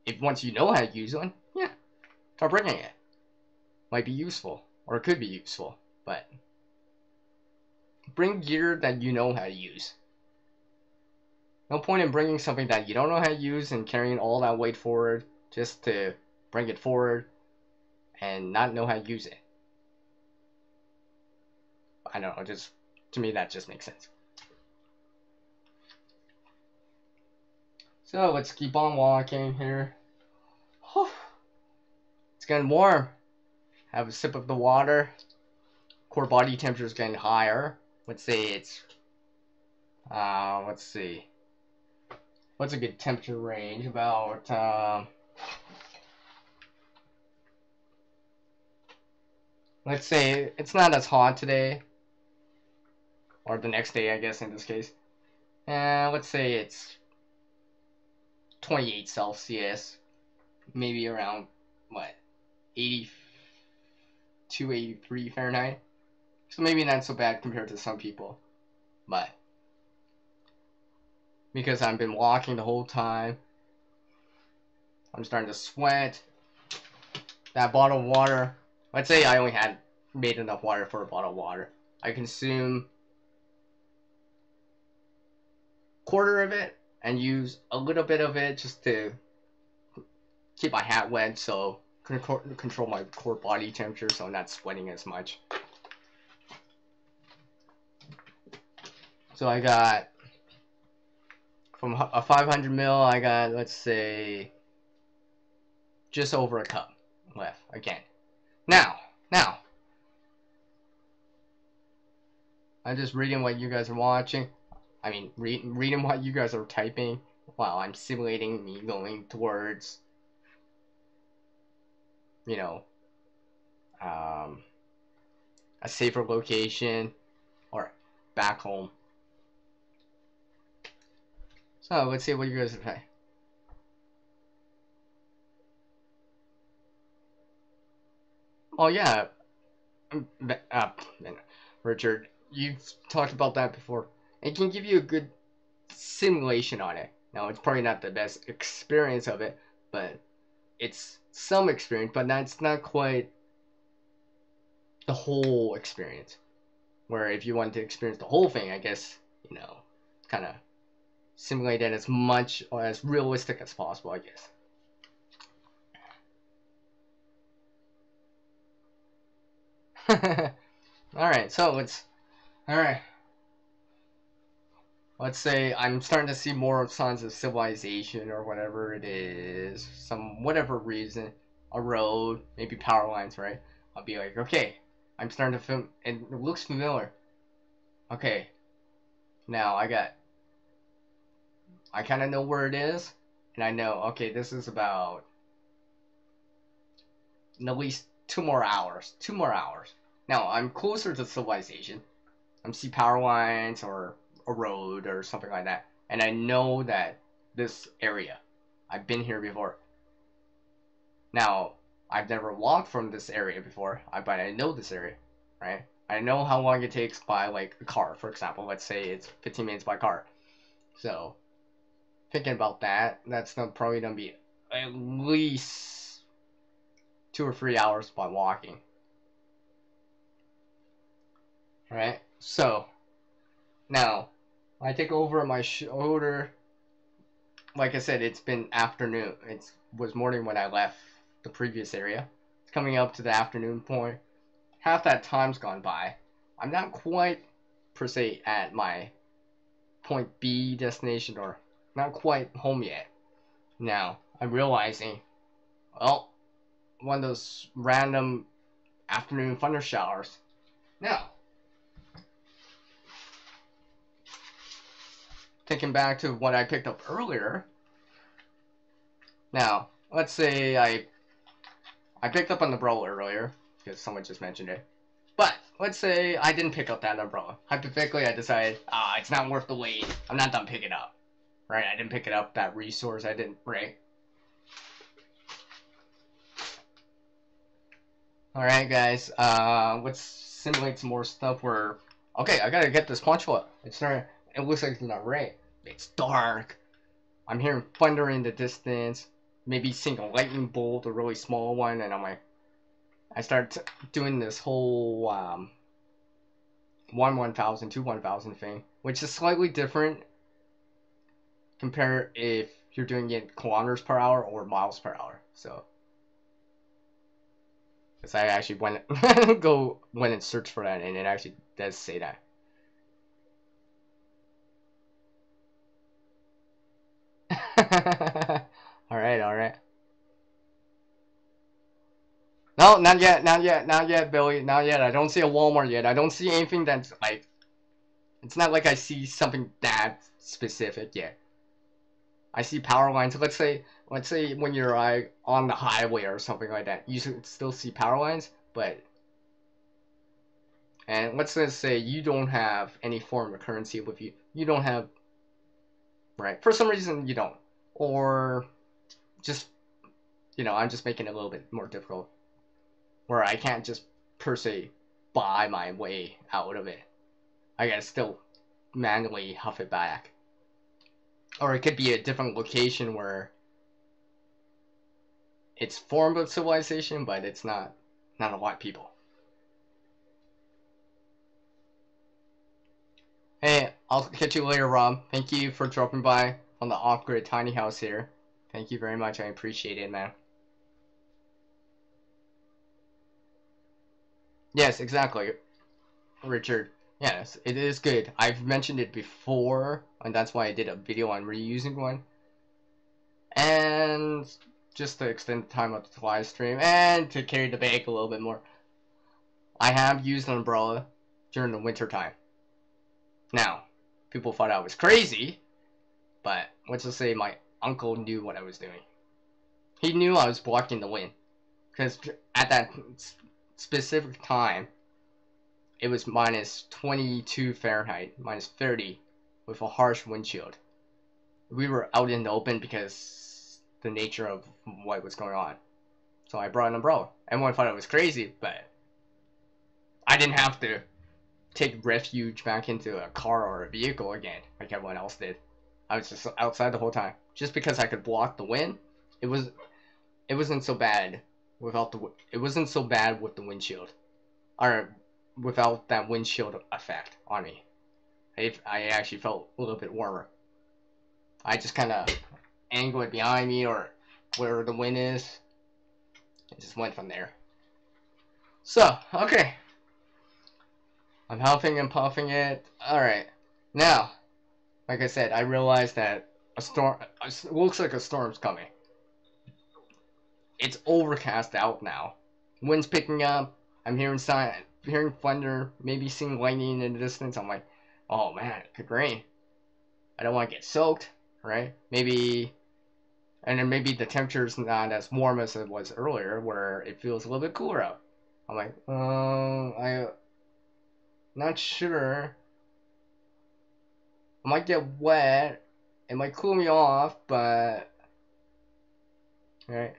if once you know how to use one, yeah, start bringing it. Might be useful, or it could be useful, but bring gear that you know how to use. No point in bringing something that you don't know how to use and carrying all that weight forward just to bring it forward and not know how to use it. I don't know, just to me that just makes sense. So let's keep on walking here. Whew. It's getting warm. Have a sip of the water. Core body temperature is getting higher. Let's say it's let's see. What's a good temperature range? About let's say it's not as hot today, or the next day, I guess in this case. Let's say it's 28 Celsius, maybe around what, 82, 83 Fahrenheit. So maybe not so bad compared to some people, but because I've been walking the whole time, I'm starting to sweat. That bottle of water, let's say I only had made enough water for a bottle of water. I consume a quarter of it and use a little bit of it just to keep my hat wet, so control my core body temperature so I'm not sweating as much. So I got, from a 500 ml, I got, let's say, just over a cup left again. Now, I'm just reading what you guys are watching. Reading what you guys are typing while I'm simulating me going towards you know, a safer location or back home. So let's see what you guys say. Oh yeah, uh, Richard, you've talked about that before. It can give you a good simulation on it. Now it's probably not the best experience of it, but it's some experience. But that's not quite the whole experience. Where if you want to experience the whole thing, I guess kind of simulate it as much or as realistic as possible. I guess. All right, so all right. Let's say I'm starting to see more signs of civilization or whatever it is, some whatever reason, a road, maybe power lines, right? I'll be like, okay, I'm starting to film, and it looks familiar. Okay, now I kind of know where it is, and I know, okay, this is about at least 2 more hours. 2 more hours. Now I'm closer to civilization. I'm see power lines or a road or something like that, and I know that this area, I've been here before. Now I've never walked from this area before, but I know this area, right? I know how long it takes by like a car, for example. Let's say it's 15 minutes by car. So thinking about that, that's not probably gonna be at least 2 or 3 hours by walking. Right? So now I take over my shoulder. Like I said, it's been afternoon. It was morning when I left the previous area. It's coming up to the afternoon point. Half that time's gone by. I'm not quite per se at my point B destination or not quite home yet. Now I'm realizing, well, one of those random afternoon thunder showers. Now, thinking back to what I picked up earlier. Now, let's say I picked up an umbrella earlier because someone just mentioned it. But let's say I didn't pick up that umbrella. Hypothetically, I decided, it's not worth the wait. I'm not done picking it up. Right? I didn't pick it up. That resource, I didn't. Right? All right, guys. Let's simulate some more stuff. Where okay, I gotta get this punch up. It's not. It looks like it's not rain. It's dark. I'm hearing thunder in the distance. Maybe seeing a lightning bolt, a really small one, and I'm like, I start doing this whole 1,000, 2 1,000 thing, which is slightly different compared if you're doing it kilometers per hour or miles per hour. So, because I actually went and searched for that, and it actually does say that. All right, all right. No, not yet, not yet, not yet, Billy, not yet. I don't see a Walmart yet. I don't see anything that's like. It's not like I see something that specific yet. I see power lines. Let's say when you're on the highway or something like that, you should still see power lines, but and let's just say you don't have any form of currency with you. You don't have right for some reason you don't, or just I'm just making it a little bit more difficult where I can't just per se buy my way out of it. I gotta still manually huff it back. Or it could be a different location where it's form of civilization, but it's not a lot of people. Hey, I'll catch you later, Rob. Thank you for dropping by on the off-grid tiny house here. Thank you very much. I appreciate it, man. Yes, exactly, Richard. Yes, it is good. I've mentioned it before, and that's why I did a video on reusing one. And just to extend the time of the live stream and to carry the bag a little bit more, I have used an umbrella during the winter time. Now, people thought I was crazy, but let's just say my uncle knew what I was doing. He knew I was blocking the wind. because at that specific time, it was minus 22 Fahrenheit, minus 30, with a harsh windshield. We were out in the open because the nature of what was going on. So I brought an umbrella. Everyone thought it was crazy, but I didn't have to take refuge back into a car or a vehicle again, like everyone else did. I was just outside the whole time. Just because I could block the wind, it wasn't so bad without it wasn't so bad with the windshield, or without that windshield effect on me. I actually felt a little bit warmer. I just kind of angle it behind me or where the wind is. It just went from there. So, okay. I'm huffing and puffing it. Alright. Now, like I said, I realized that a storm, it looks like a storm's coming. It's overcast out now. Wind's picking up. I'm hearing thunder, maybe seeing lightning in the distance. I'm like, oh man, it could rain. I don't want to get soaked, right? Maybe, and then maybe the temperature's not as warm as it was earlier, where it feels a little bit cooler out. I'm like, I'm not sure. I might get wet. It might cool me off, but right.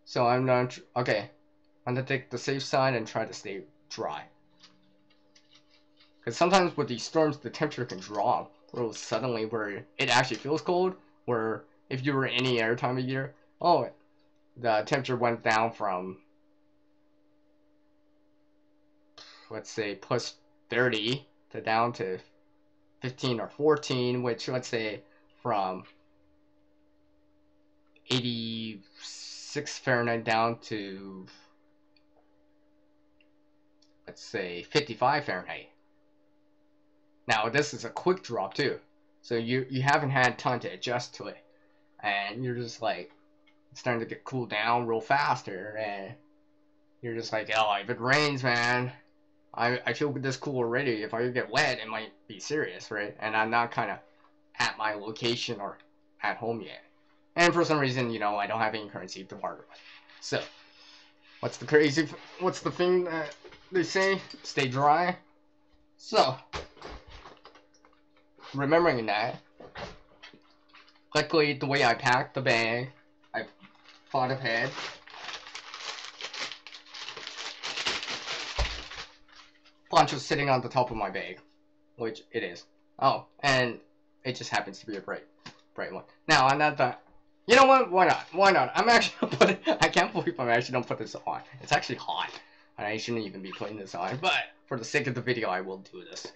So I'm not okay. I'm gonna take the safe side and try to stay dry. Because sometimes with these storms, the temperature can drop real suddenly, where it actually feels cold. Where if you were any other time of year, oh, the temperature went down from, let's say, plus 30 to down to 15 or 14, which, let's say, from 86 Fahrenheit down to, let's say, 55 Fahrenheit. Now, this is a quick drop, too. So you haven't had time to adjust to it. And you're just like, it's starting to get cooled down real faster. And you're just like, oh, if it rains, man, I feel this cool already. If I get wet, it might be serious, right? And I'm not kind of at my location or at home yet. And for some reason, you know, I don't have any currency to barter with. So, what's the thing that they say? Stay dry. So, remembering that, luckily the way I packed the bag, I thought ahead. Poncho's sitting on the top of my bag, which it is. Oh, and it just happens to be a bright one. Now, I'm not that. You know what? Why not? Why not? I'm actually gonna put it. I can't believe I'm actually gonna put this on. It's actually hot, and I shouldn't even be putting this on. But for the sake of the video, I will do this.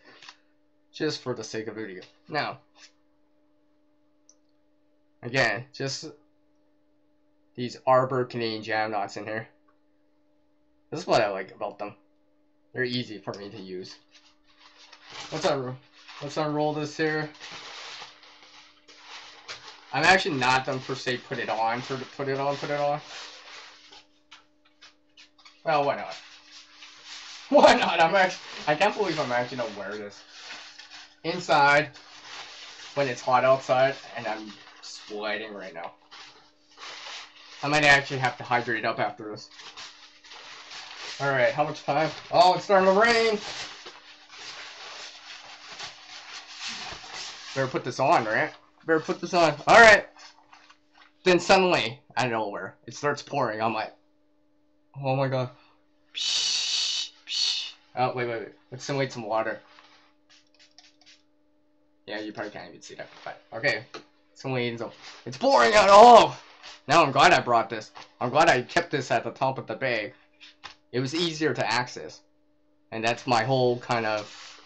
Just for the sake of the video. Now, again, just these Arbor Canadian jam knots in here. This is what I like about them. They're easy for me to use. Let's unroll this here. I'm actually not done per se put it on. Well, why not? Why not? I can't believe I'm actually gonna wear this inside when it's hot outside and I'm sweating right now. I might actually have to hydrate up after this. Alright, how much time? Oh, it's starting to rain! Better put this on, right? Better put this on. Alright! Then suddenly, out of nowhere, it starts pouring. I'm like, oh my god. Oh, wait. Let's simulate some water. Yeah, you probably can't even see that, but okay. Simulating some. It's pouring out! Oh! Now I'm glad I brought this. I'm glad I kept this at the top of the bag. It was easier to access. And that's my whole kind of...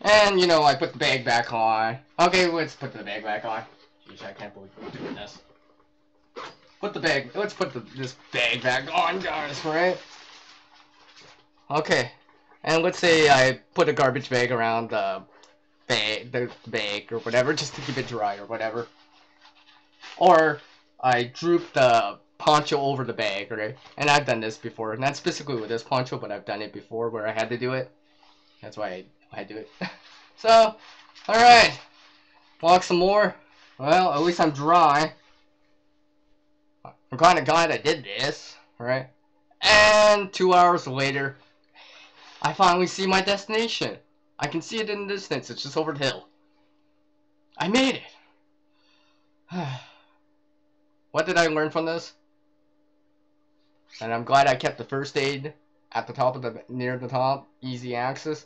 And, you know, I put the bag back on. Okay, let's put the bag back on. Jeez, I can't believe we're doing this. Let's put this bag back on, guys, right? Okay. And let's say I put a garbage bag around the bag or whatever, just to keep it dry or whatever. Or I droop the poncho over the bag, right? And I've done this before. Not specifically with this poncho, but I've done it before where I had to do it. That's why I do it. So, alright. Walk some more. Well, at least I'm dry. I'm kind of glad I did this, right? And 2 hours later, I finally see my destination. I can see it in the distance. It's just over the hill. I made it. What did I learn from this? And I'm glad I kept the first aid at the top of near the top, easy access.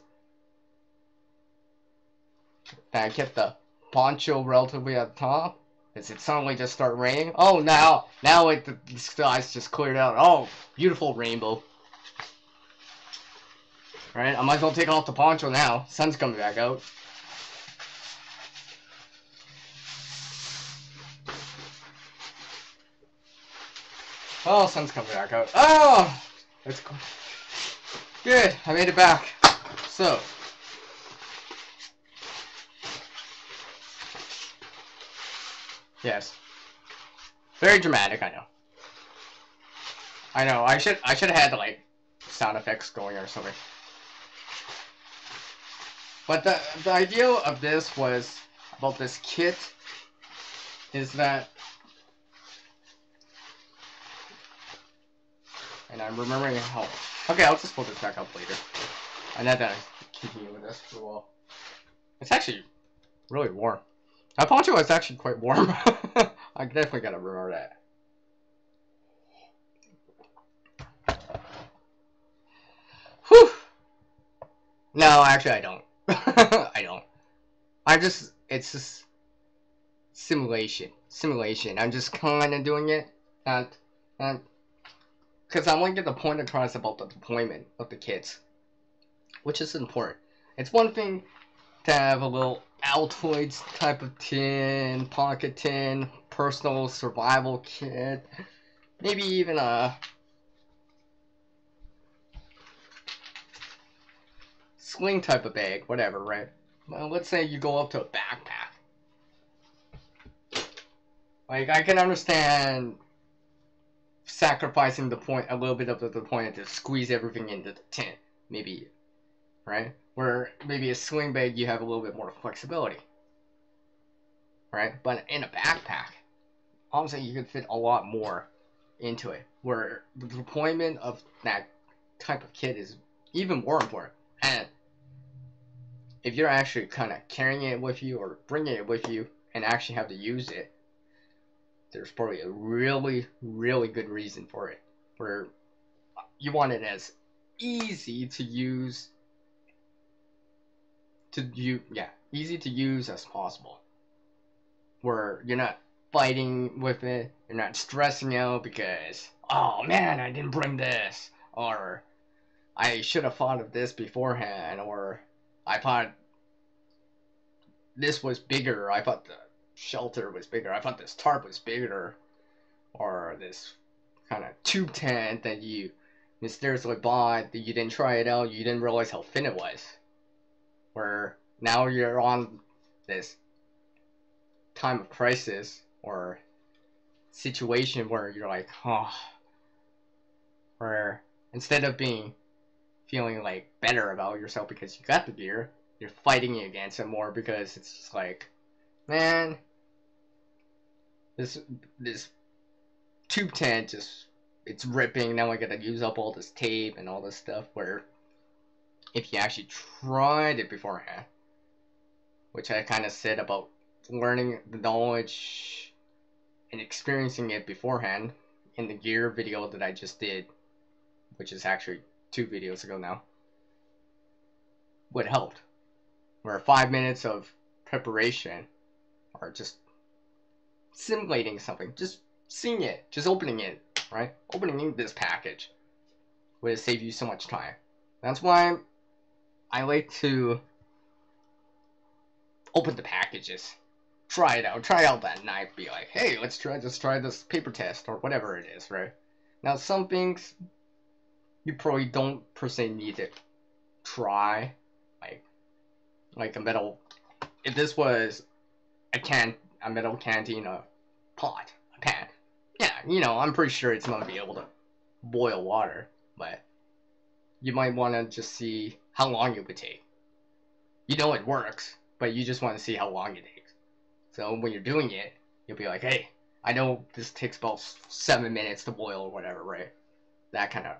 That I kept the poncho relatively at the top. As it suddenly just started raining. Oh, now the skies just cleared out. Oh, beautiful rainbow. Right, I might as well take off the poncho now. Sun's coming back out. Oh, sun's coming back out. Oh, that's cool. Good, I made it back. So, yes, very dramatic. I know. I should have had like sound effects going or something. But the idea of this was about this kit is that, and I'm remembering how. Okay, I'll just pull this back up later. I know that I continue with this for a while. It's actually really warm. My poncho is actually quite warm. I definitely gotta remember that. Whew. No, actually, I don't. I don't. It's just simulation. I'm just kind of doing it, and because I want to get the point across about the deployment of the kits, which is important. It's one thing to have a little Altoids type of tin, pocket tin, personal survival kit, maybe even a sling type of bag, whatever, right? Well, let's say you go up to a backpack. Like, I can understand sacrificing a little bit of the deployment to squeeze everything into the tin, maybe, right? Where maybe a sling bag you have a little bit more flexibility, right? But in a backpack, obviously you could fit a lot more into it, where the deployment of that type of kit is even more important. And if you're actually kind of carrying it with you or bringing it with you and actually have to use it, there's probably a really, really good reason for it, where you want it as easy to use easy to use as possible, where you're not fighting with it, you're not stressing out because, oh man, I didn't bring this, or I should have thought of this beforehand, or I thought this was bigger, I thought the shelter was bigger, I thought this tarp was bigger, or this kind of tube tent that you mysteriously bought that you didn't try it out, you didn't realize how thin it was, where now you're on this time of crisis or situation where you're like, oh, where instead of feeling like better about yourself because you got the gear, you're fighting against it more because it's just like, man, this tube tent it's ripping, now I gotta use up all this tape and all this stuff, where if you actually tried it beforehand, which I kind of said about learning the knowledge and experiencing it beforehand in the gear video that I just did, which is actually 2 videos ago now, would help. Where 5 minutes of preparation or just simulating something, just seeing it, just opening it, right? Opening this package would save you so much time. That's why I like to open the packages, try it out that night, be like, hey, let's try this paper test or whatever it is, right? Now, some things you probably don't per se need to try, like a metal. If this was a metal canteen, a pot, a pan, yeah, I'm pretty sure it's gonna be able to boil water, but you might want to just see how long it would take. You know it works, but you just want to see how long it takes. So when you're doing it, you'll be like, hey, I know this takes about 7 minutes to boil or whatever, right? that kind of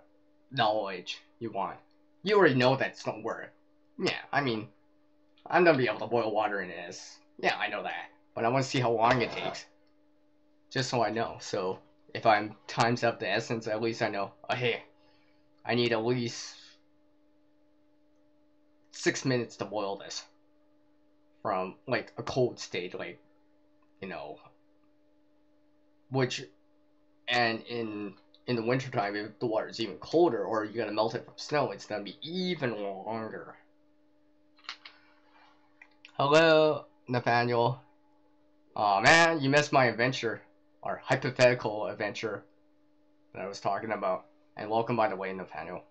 knowledge you want. You already know that it's gonna work. Yeah, I mean, I'm gonna be able to boil water in this. Yeah, I know that. But I want to see how long it takes. Just so I know. So if I'm times up the essence, at least I know, oh, hey, I need at least 6 minutes to boil this. From, like, a cold state, like, you know, which, and in the wintertime, if the water is even colder, or you gotta melt it from snow, it's gonna be even longer. Hello, Nathaniel. Aw, man, you missed my adventure, or hypothetical adventure that I was talking about. And welcome, by the way, Nathaniel.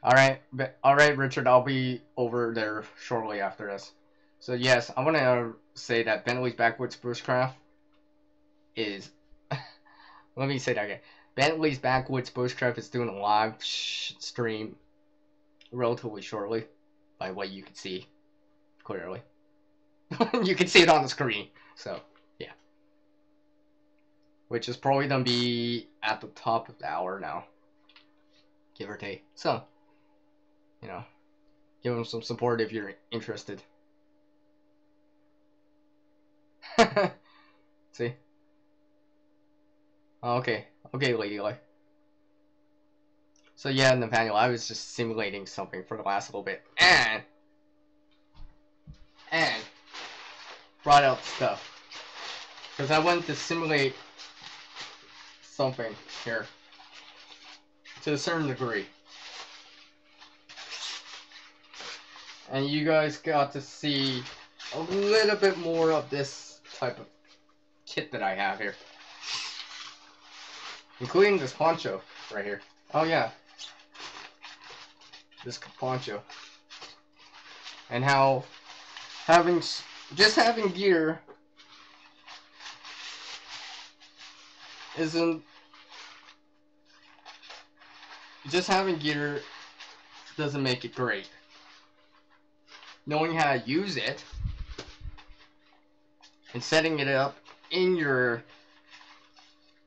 Alright, Richard, I'll be over there shortly after this. So yes, I want to say that Bentley's Backwoods Bushcraft is... Let me say that again. Bentley's Backwoods Bushcraft is doing a live stream relatively shortly, by what you can see clearly. You can see it on the screen, so yeah. Which is probably going to be at the top of the hour now, give or take. So, you know, give them some support if you're interested. See? Okay, Ladylike. So yeah, Nathaniel, I was just simulating something for the last little bit, and brought out stuff because I wanted to simulate something here to a certain degree, and you guys got to see a little bit more of this type of kit that I have here, including this poncho right here. Oh yeah, this poncho, and how just having gear isn't just having gear doesn't make it great. Knowing how to use it and setting it up in your,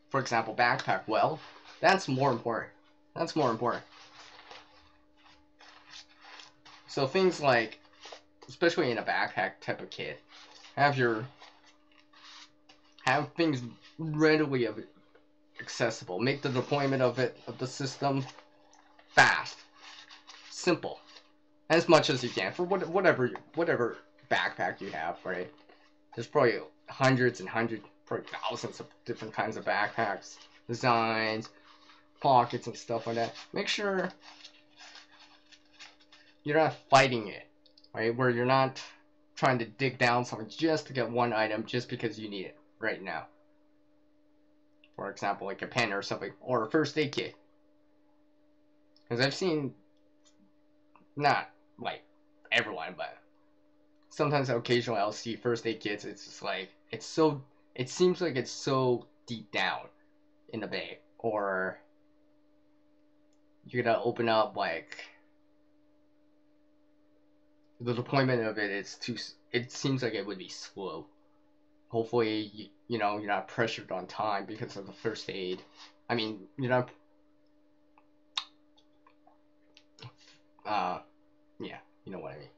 for example, backpack, well, that's more important. That's more important. So things like, especially in a backpack type of kit, have things readily accessible. Make the deployment of the system fast, simple, as much as you can for whatever backpack you have. Right? There's probably hundreds and hundreds, probably thousands of different kinds of backpacks, designs, pockets, and stuff like that. Make sure you're not fighting it, right? Where you're not trying to dig down something just to get one item just because you need it right now. For example, like a pen or something, or a first aid kit. Because I've seen, not like everyone, but sometimes occasionally I'll see first aid kits. It's just like, it seems like it's so deep down in the bag, or you gotta open up, like, the deployment of it seems like it would be slow. Hopefully, you know, you're not pressured on time because of the first aid. I mean, you're not, yeah, you know what I mean.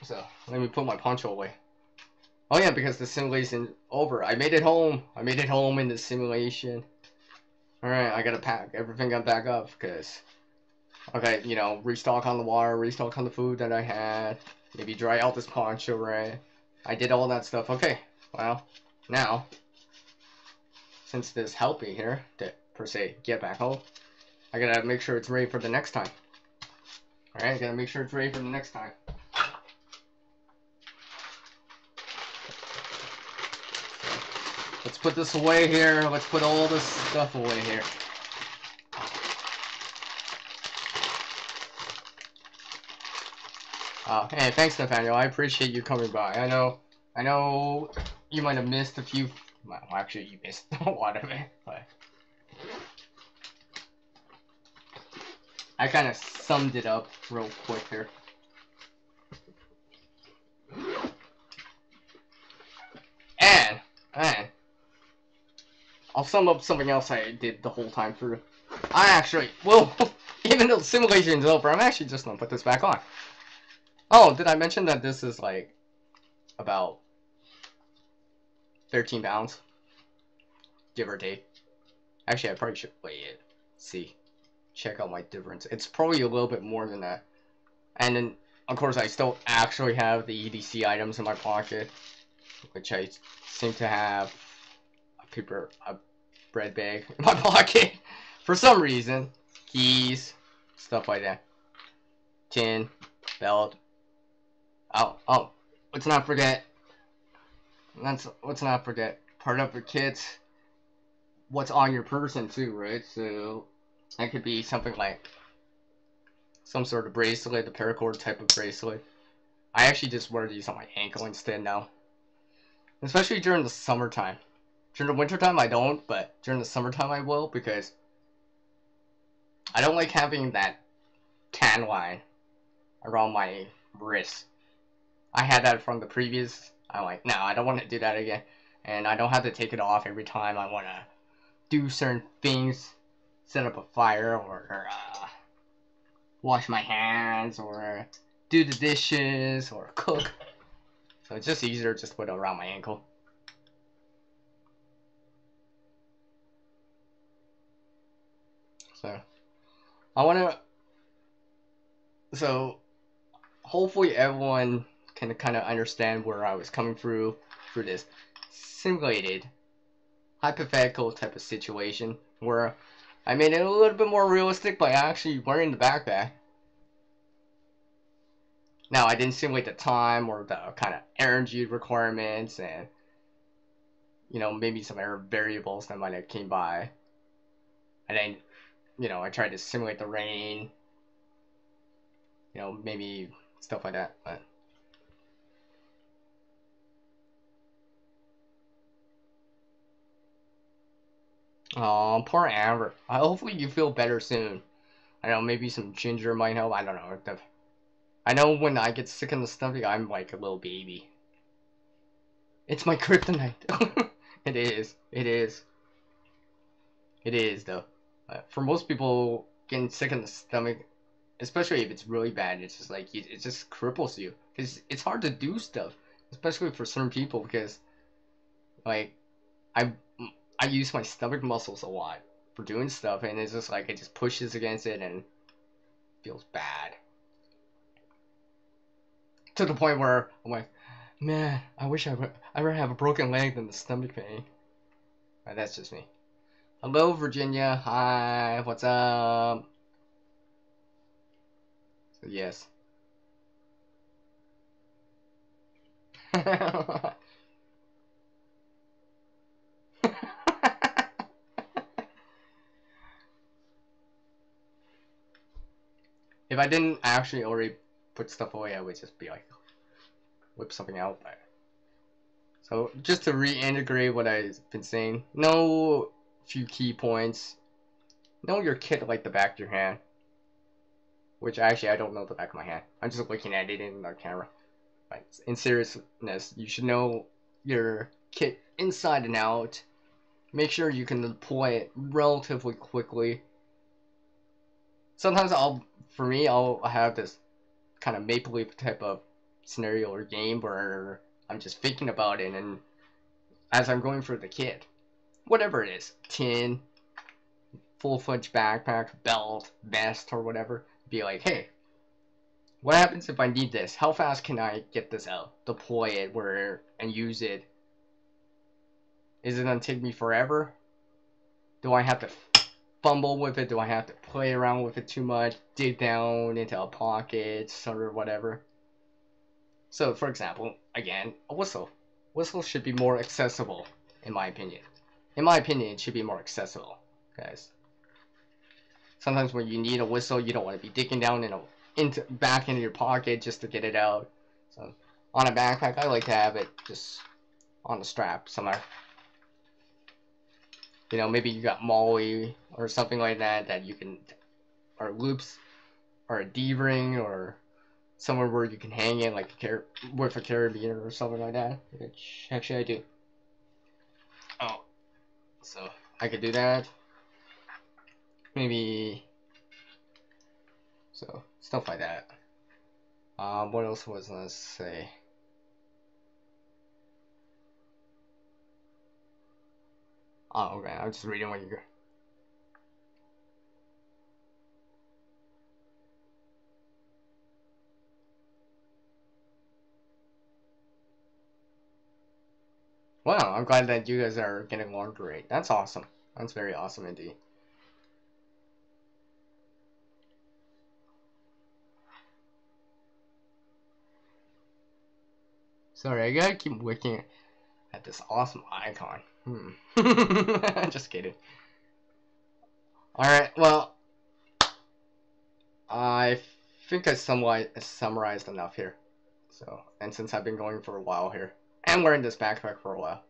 So, let me put my poncho away. Oh yeah, because the simulation over. I made it home. I made it home in the simulation. Alright, I gotta pack everything up back up, because, okay, you know, restock on the water, restock on the food that I had, maybe dry out this poncho, right? I did all that stuff. Okay, well, now, since this helped me here to, per se, get back home, I gotta make sure it's ready for the next time. Alright, I gotta make sure it's ready for the next time. Let's put this away here. Let's put all this stuff away here. Hey, thanks, Nathaniel. I appreciate you coming by. I know you might have missed a few. Well, actually, you missed a lot of it, but I kind of summed it up real quick here. And I'll sum up something else I did the whole time through. I actually, well, even though the simulation is over, I'm actually just gonna put this back on. Oh, did I mention that this is like about 13 pounds, give or take? Actually, I probably should weigh it. See, check out my difference. It's probably a little bit more than that. And then, of course, I still actually have the EDC items in my pocket, which I seem to have a bread bag in my pocket for some reason. Keys, stuff like that. Tin, belt. Oh, let's not forget. Let's not forget. Part of the kit, what's on your person too, right? So that could be something like some sort of bracelet, a paracord type of bracelet. I actually just wear these on my ankle instead now. Especially during the summertime. During the wintertime I don't, but during the summertime I will, because I don't like having that tan line around my wrist. I had that from the previous. I'm like, no, I don't want to do that again. And I don't have to take it off every time I want to do certain things. Set up a fire, or wash my hands, or do the dishes, or cook. So it's just easier just to put it around my ankle. So so hopefully everyone can kind of understand where I was coming through this simulated, hypothetical type of situation where I made it a little bit more realistic by actually wearing the backpack. Now, I didn't simulate the time or the kind of energy requirements and, you know, maybe some error variables that might have came by. And then, you know, I tried to simulate the rain, you know, maybe stuff like that, but oh, poor Amber. Hopefully you feel better soon. I know maybe some ginger might help. I don't know. I know when I get sick in the stomach, I'm like a little baby. It's my kryptonite. It is. It is. It is, though. For most people, getting sick in the stomach, especially if it's really bad, it's just like it just cripples you. It's hard to do stuff, especially for certain people, because like I I use my stomach muscles a lot for doing stuff, and it's just like it just pushes against it and feels bad. To the point where I'm like, man, I wish I would ever have a broken leg than the stomach pain. That's just me. Hello, Virginia. Hi, what's up? So, yes. If I didn't actually already put stuff away, I would just be like, whip something out. So just to reintegrate what I've been saying, know a few key points. Know your kit like the back of your hand. Which actually I don't know the back of my hand. I'm just looking at it in the camera. But in seriousness, you should know your kit inside and out. Make sure you can deploy it relatively quickly. Sometimes for me, I'll have this kind of Maple Leaf type of scenario or game where I'm just thinking about it, and as I'm going through the kit, whatever it is, tin, full-fledged backpack, belt, vest, or whatever, be like, hey, what happens if I need this? How fast can I get this out, deploy it, and use it? Is it gonna take me forever? Do I have to fumble with it? Do I have to play around with it too much? Dig down into a pocket or whatever? So, for example, again, a whistle. Whistle should be more accessible, in my opinion. In my opinion, it should be more accessible, guys. Sometimes when you need a whistle, you don't want to be digging down back into your pocket just to get it out. So, on a backpack, I like to have it just on the strap somewhere. You know, maybe you got Molly or something like that you can, or loops, or a D-ring, or somewhere where you can hang it, like with a carabiner or something like that. Which actually I do. Oh, so I could do that. Maybe, so, stuff like that. What else was I say? Oh, okay, I'm just reading what you. Wow, I'm glad that you guys are getting along great. That's awesome. That's very awesome indeed. Sorry, I gotta keep looking at this awesome icon. Just kidding. Alright, well, I think I somewhat summarized enough here. So, and since I've been going for a while here, and wearing this backpack for a while,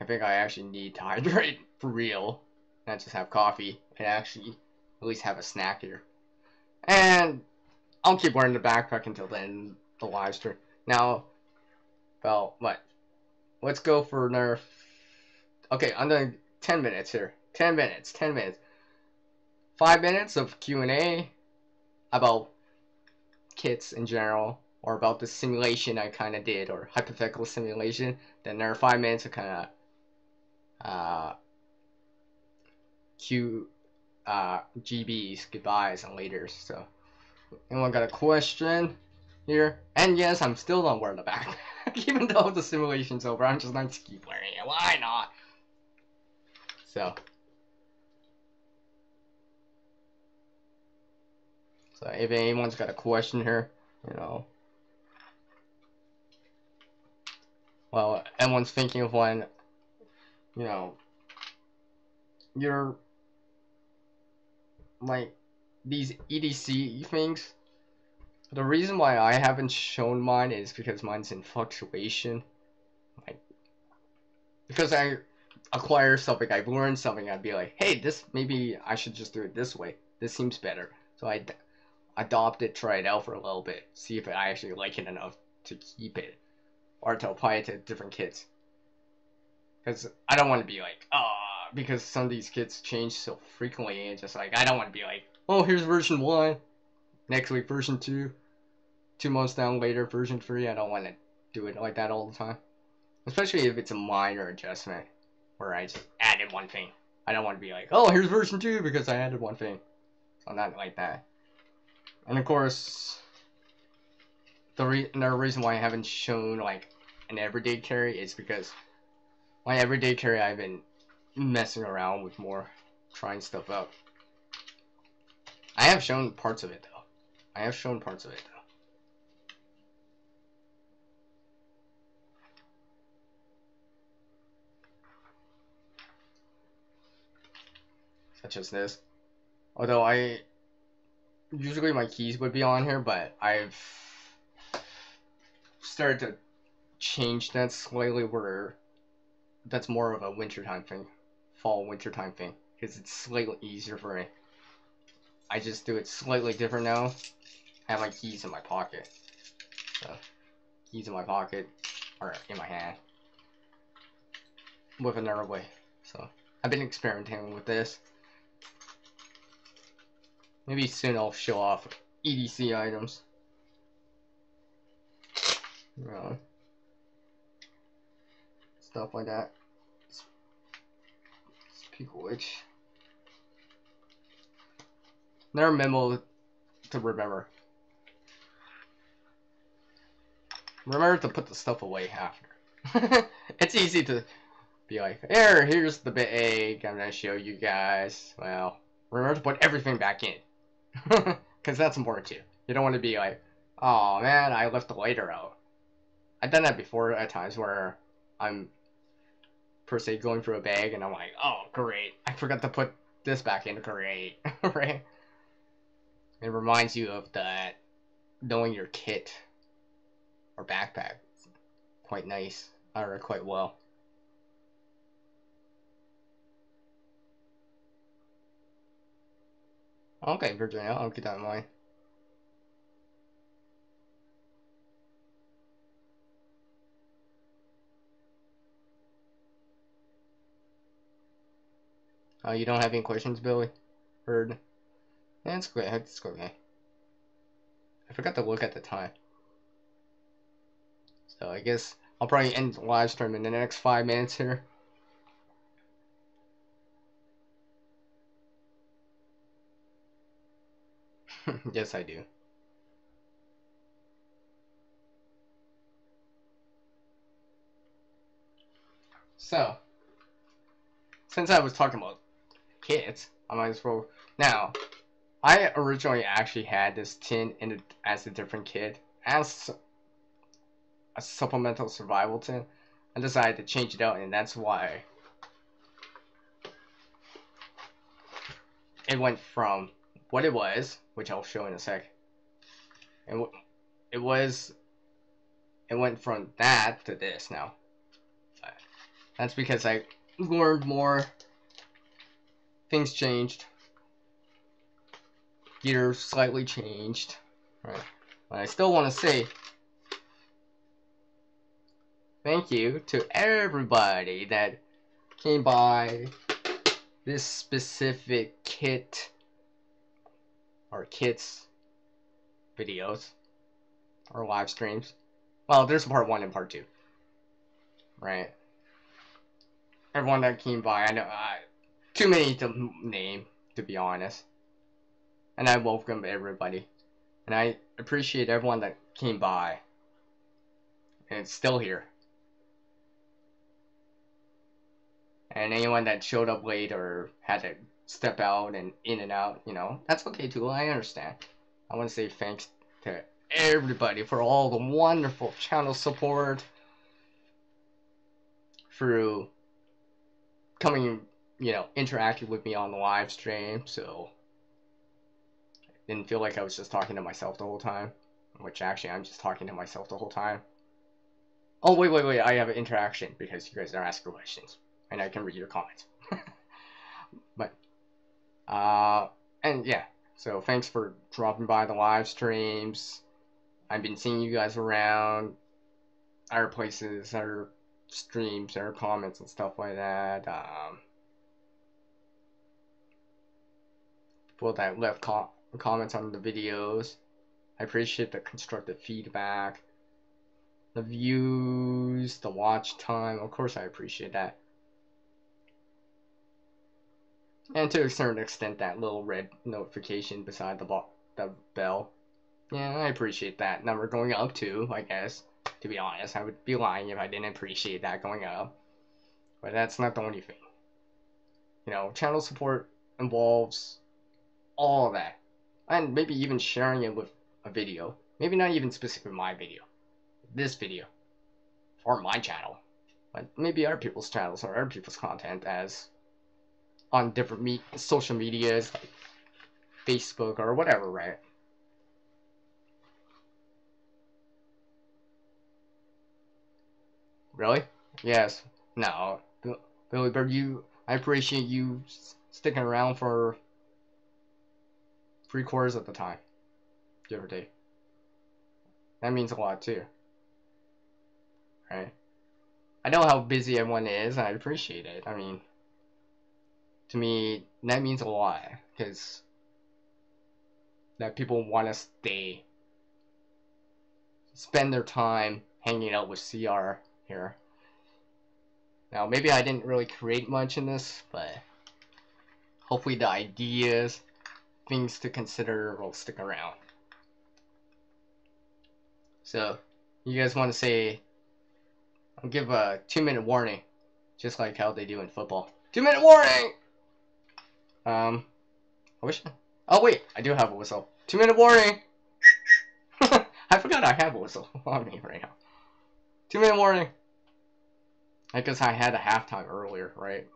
I think I actually need to hydrate for real. Not just have coffee, and actually at least have a snack here. And I'll keep wearing the backpack until the end of the live stream. Now, well, what? Let's go for another. Okay, under 10 minutes here. 10 minutes. 10 minutes. 5 minutes of Q&A about kits in general, or about the simulation I kind of did, or hypothetical simulation. Then there are 5 minutes of kind of GBs, goodbyes, and laters. So, anyone got a question here? And yes, I'm still not wearing the backpack. Even though the simulation's over, I'm just not to keep wearing it. Why not? So if anyone's got a question here, you know, well, everyone's thinking of one, you know, you're like these EDC things. The reason why I haven't shown mine is because mine's in fluctuation. Like, because I acquire something, I've learned something, I'd be like, hey, this, maybe I should just do it this way. This seems better. So I adopt it, try it out for a little bit, see if I actually like it enough to keep it, or to apply it to different kits. Because I don't want to be like, because some of these kits change so frequently, and just like, I don't want to be like, oh, here's version 1, next week version 2, 2 months down later version 3. I don't want to do it like that all the time. Especially if it's a minor adjustment, where I just added one thing. I don't want to be like, oh, here's version 2 because I added one thing. So not like that. And of course, another reason why I haven't shown like an everyday carry is because my everyday carry I've been messing around with more, trying stuff out. I have shown parts of it though. I have shown parts of it though. Such as this. Although usually my keys would be on here, but I've started to change that slightly where that's more of a wintertime thing. Fall, wintertime thing. Because it's slightly easier for me. I just do it slightly different now. I have my keys in my pocket. So, keys in my pocket, or in my hand. With another way. So, I've been experimenting with this. Maybe soon I'll show off EDC items. You know, stuff like that. Speak of which, another memo to remember. Remember to put the stuff away after. It's easy to be like, here's the bit egg I'm gonna show you guys. Well, remember to put everything back in. Because that's important too. You don't want to be like, oh man, I left the lighter out. I've done that before at times where I'm, per se, going through a bag and I'm like, oh great, I forgot to put this back in, great. Right? It reminds you of that, knowing your kit or backpack quite nice, or quite well. Okay, Virginia, I'll keep that in mind. You don't have any questions, Billy? Heard? Yeah, it's great. It's okay. I forgot to look at the time. So I guess I'll probably end the live stream in the next 5 minutes here. Yes, I do. So, since I was talking about kids, I might as well. Now, I originally actually had this tin as a different kit, as a supplemental survival tin. I decided to change it out, and that's why it went from what it was, which I'll show in a sec, and it went from that to this now. That's because I learned more. Things changed. Gear slightly changed. Right. But I still want to say thank you to everybody that came by this specific kit or kits videos or live streams. Well, there's part 1 and part 2. Right. Everyone that came by, I know too many to name, to be honest. And I welcome everybody. And I appreciate everyone that came by. And it's still here. And anyone that showed up late or had to step out and in and out, you know, that's okay too. I understand. I want to say thanks to everybody for all the wonderful channel support through coming, you know, interacting with me on the live stream. So didn't feel like I was just talking to myself the whole time, which actually I'm just talking to myself the whole time. Oh, wait, I have an interaction because you guys are asking questions, and I can read your comments. But, and yeah, so thanks for dropping by the live streams. I've been seeing you guys around our places, our streams, our comments, and stuff like that. People that left comments on the videos. I appreciate the constructive feedback, the views, the watch time. Of course, I appreciate that. And to a certain extent, that little red notification beside the bell. Yeah, I appreciate that number going up too, I guess. To be honest, I would be lying if I didn't appreciate that going up. But that's not the only thing. You know, channel support involves all of that. And maybe even sharing it with a video. Maybe not even specifically my video. This video. Or my channel. But maybe other people's channels or other people's content as on different social medias like Facebook or whatever, right? Really? Yes. No. Billy Bird, I appreciate you sticking around for 3/4 of the time, give or take. That means a lot too, right? I know how busy everyone is, and I appreciate it. I mean, to me, that means a lot, because that people want to spend their time hanging out with CR here. Now, maybe I didn't really create much in this, but hopefully the ideas, things to consider will stick around. So, you guys want to say, I'll give a 2-minute warning, just like how they do in football. 2-minute warning! I wish, oh wait, I do have a whistle. 2-minute warning! I forgot I have a whistle on me right now. 2-minute warning! I guess I had a halftime earlier, right?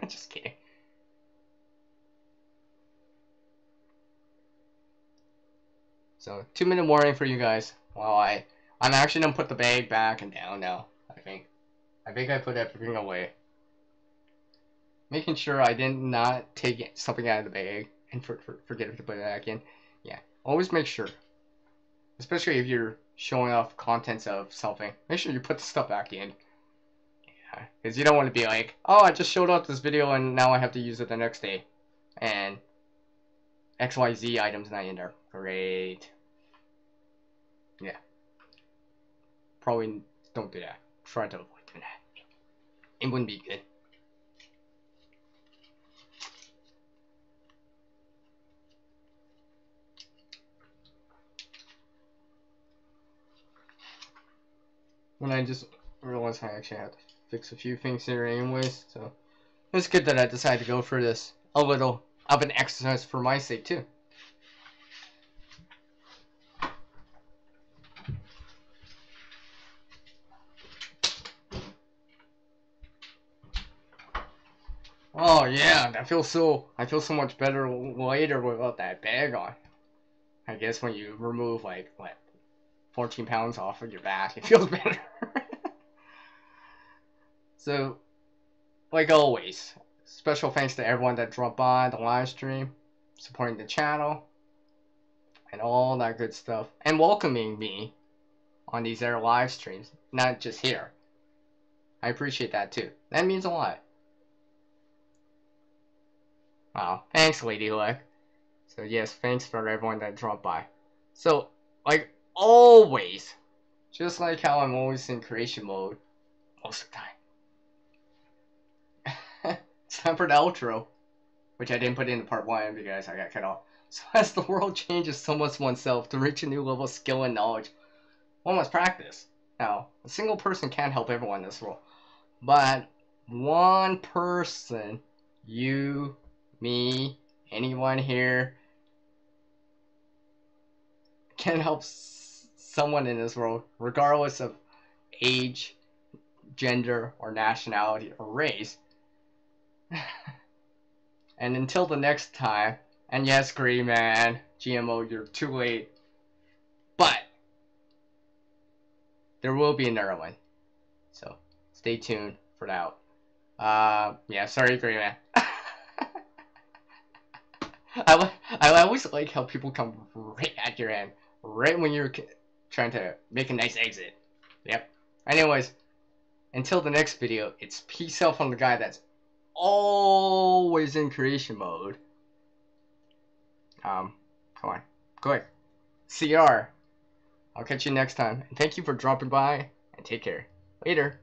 Just kidding. So, 2-minute warning for you guys. While I'm actually gonna put the bag back and down now. I think I put everything away. Making sure I did not take something out of the bag and forget to put it back in. Yeah, always make sure. Especially if you're showing off contents of something. Make sure you put the stuff back in. Because you don't want to be like, oh, I just showed up this video and now I have to use it the next day. And XYZ items not in there. Great. Yeah. Probably don't do that. Try to avoid doing that. It wouldn't be good. When I just realized I actually had to fix a few things here anyways, so it's good that I decided to go for this. A little of an exercise for my sake too. Oh yeah, I feel so much better later without that bag on. I guess when you remove like what 14 pounds off of your back, it feels better. So, like always, special thanks to everyone that dropped by the live stream, supporting the channel, and all that good stuff, and welcoming me on these air live streams, not just here. I appreciate that too. That means a lot. Wow, thanks, Lady Luck. So yes, thanks for everyone that dropped by. So, like always, just like how I'm always in creation mode most of the time. It's time for the outro, which I didn't put in part 1 because I got cut off. So as the world changes, so must oneself to reach a new level of skill and knowledge. One must practice. Now, a single person can't help everyone in this world, but one person, you, me, anyone here, can help someone in this world, regardless of age, gender, or nationality, or race. And until the next time, and yes, Green Man, GMO, you're too late, but there will be another one. So stay tuned for that. Yeah, sorry, Green Man. I always like how people come right at your end, right when you're trying to make a nice exit. Yep. Anyways, until the next video, it's peace out from the guy that's always in creation mode. Come on, quick. CR. I'll catch you next time, and thank you for dropping by, and take care. Later.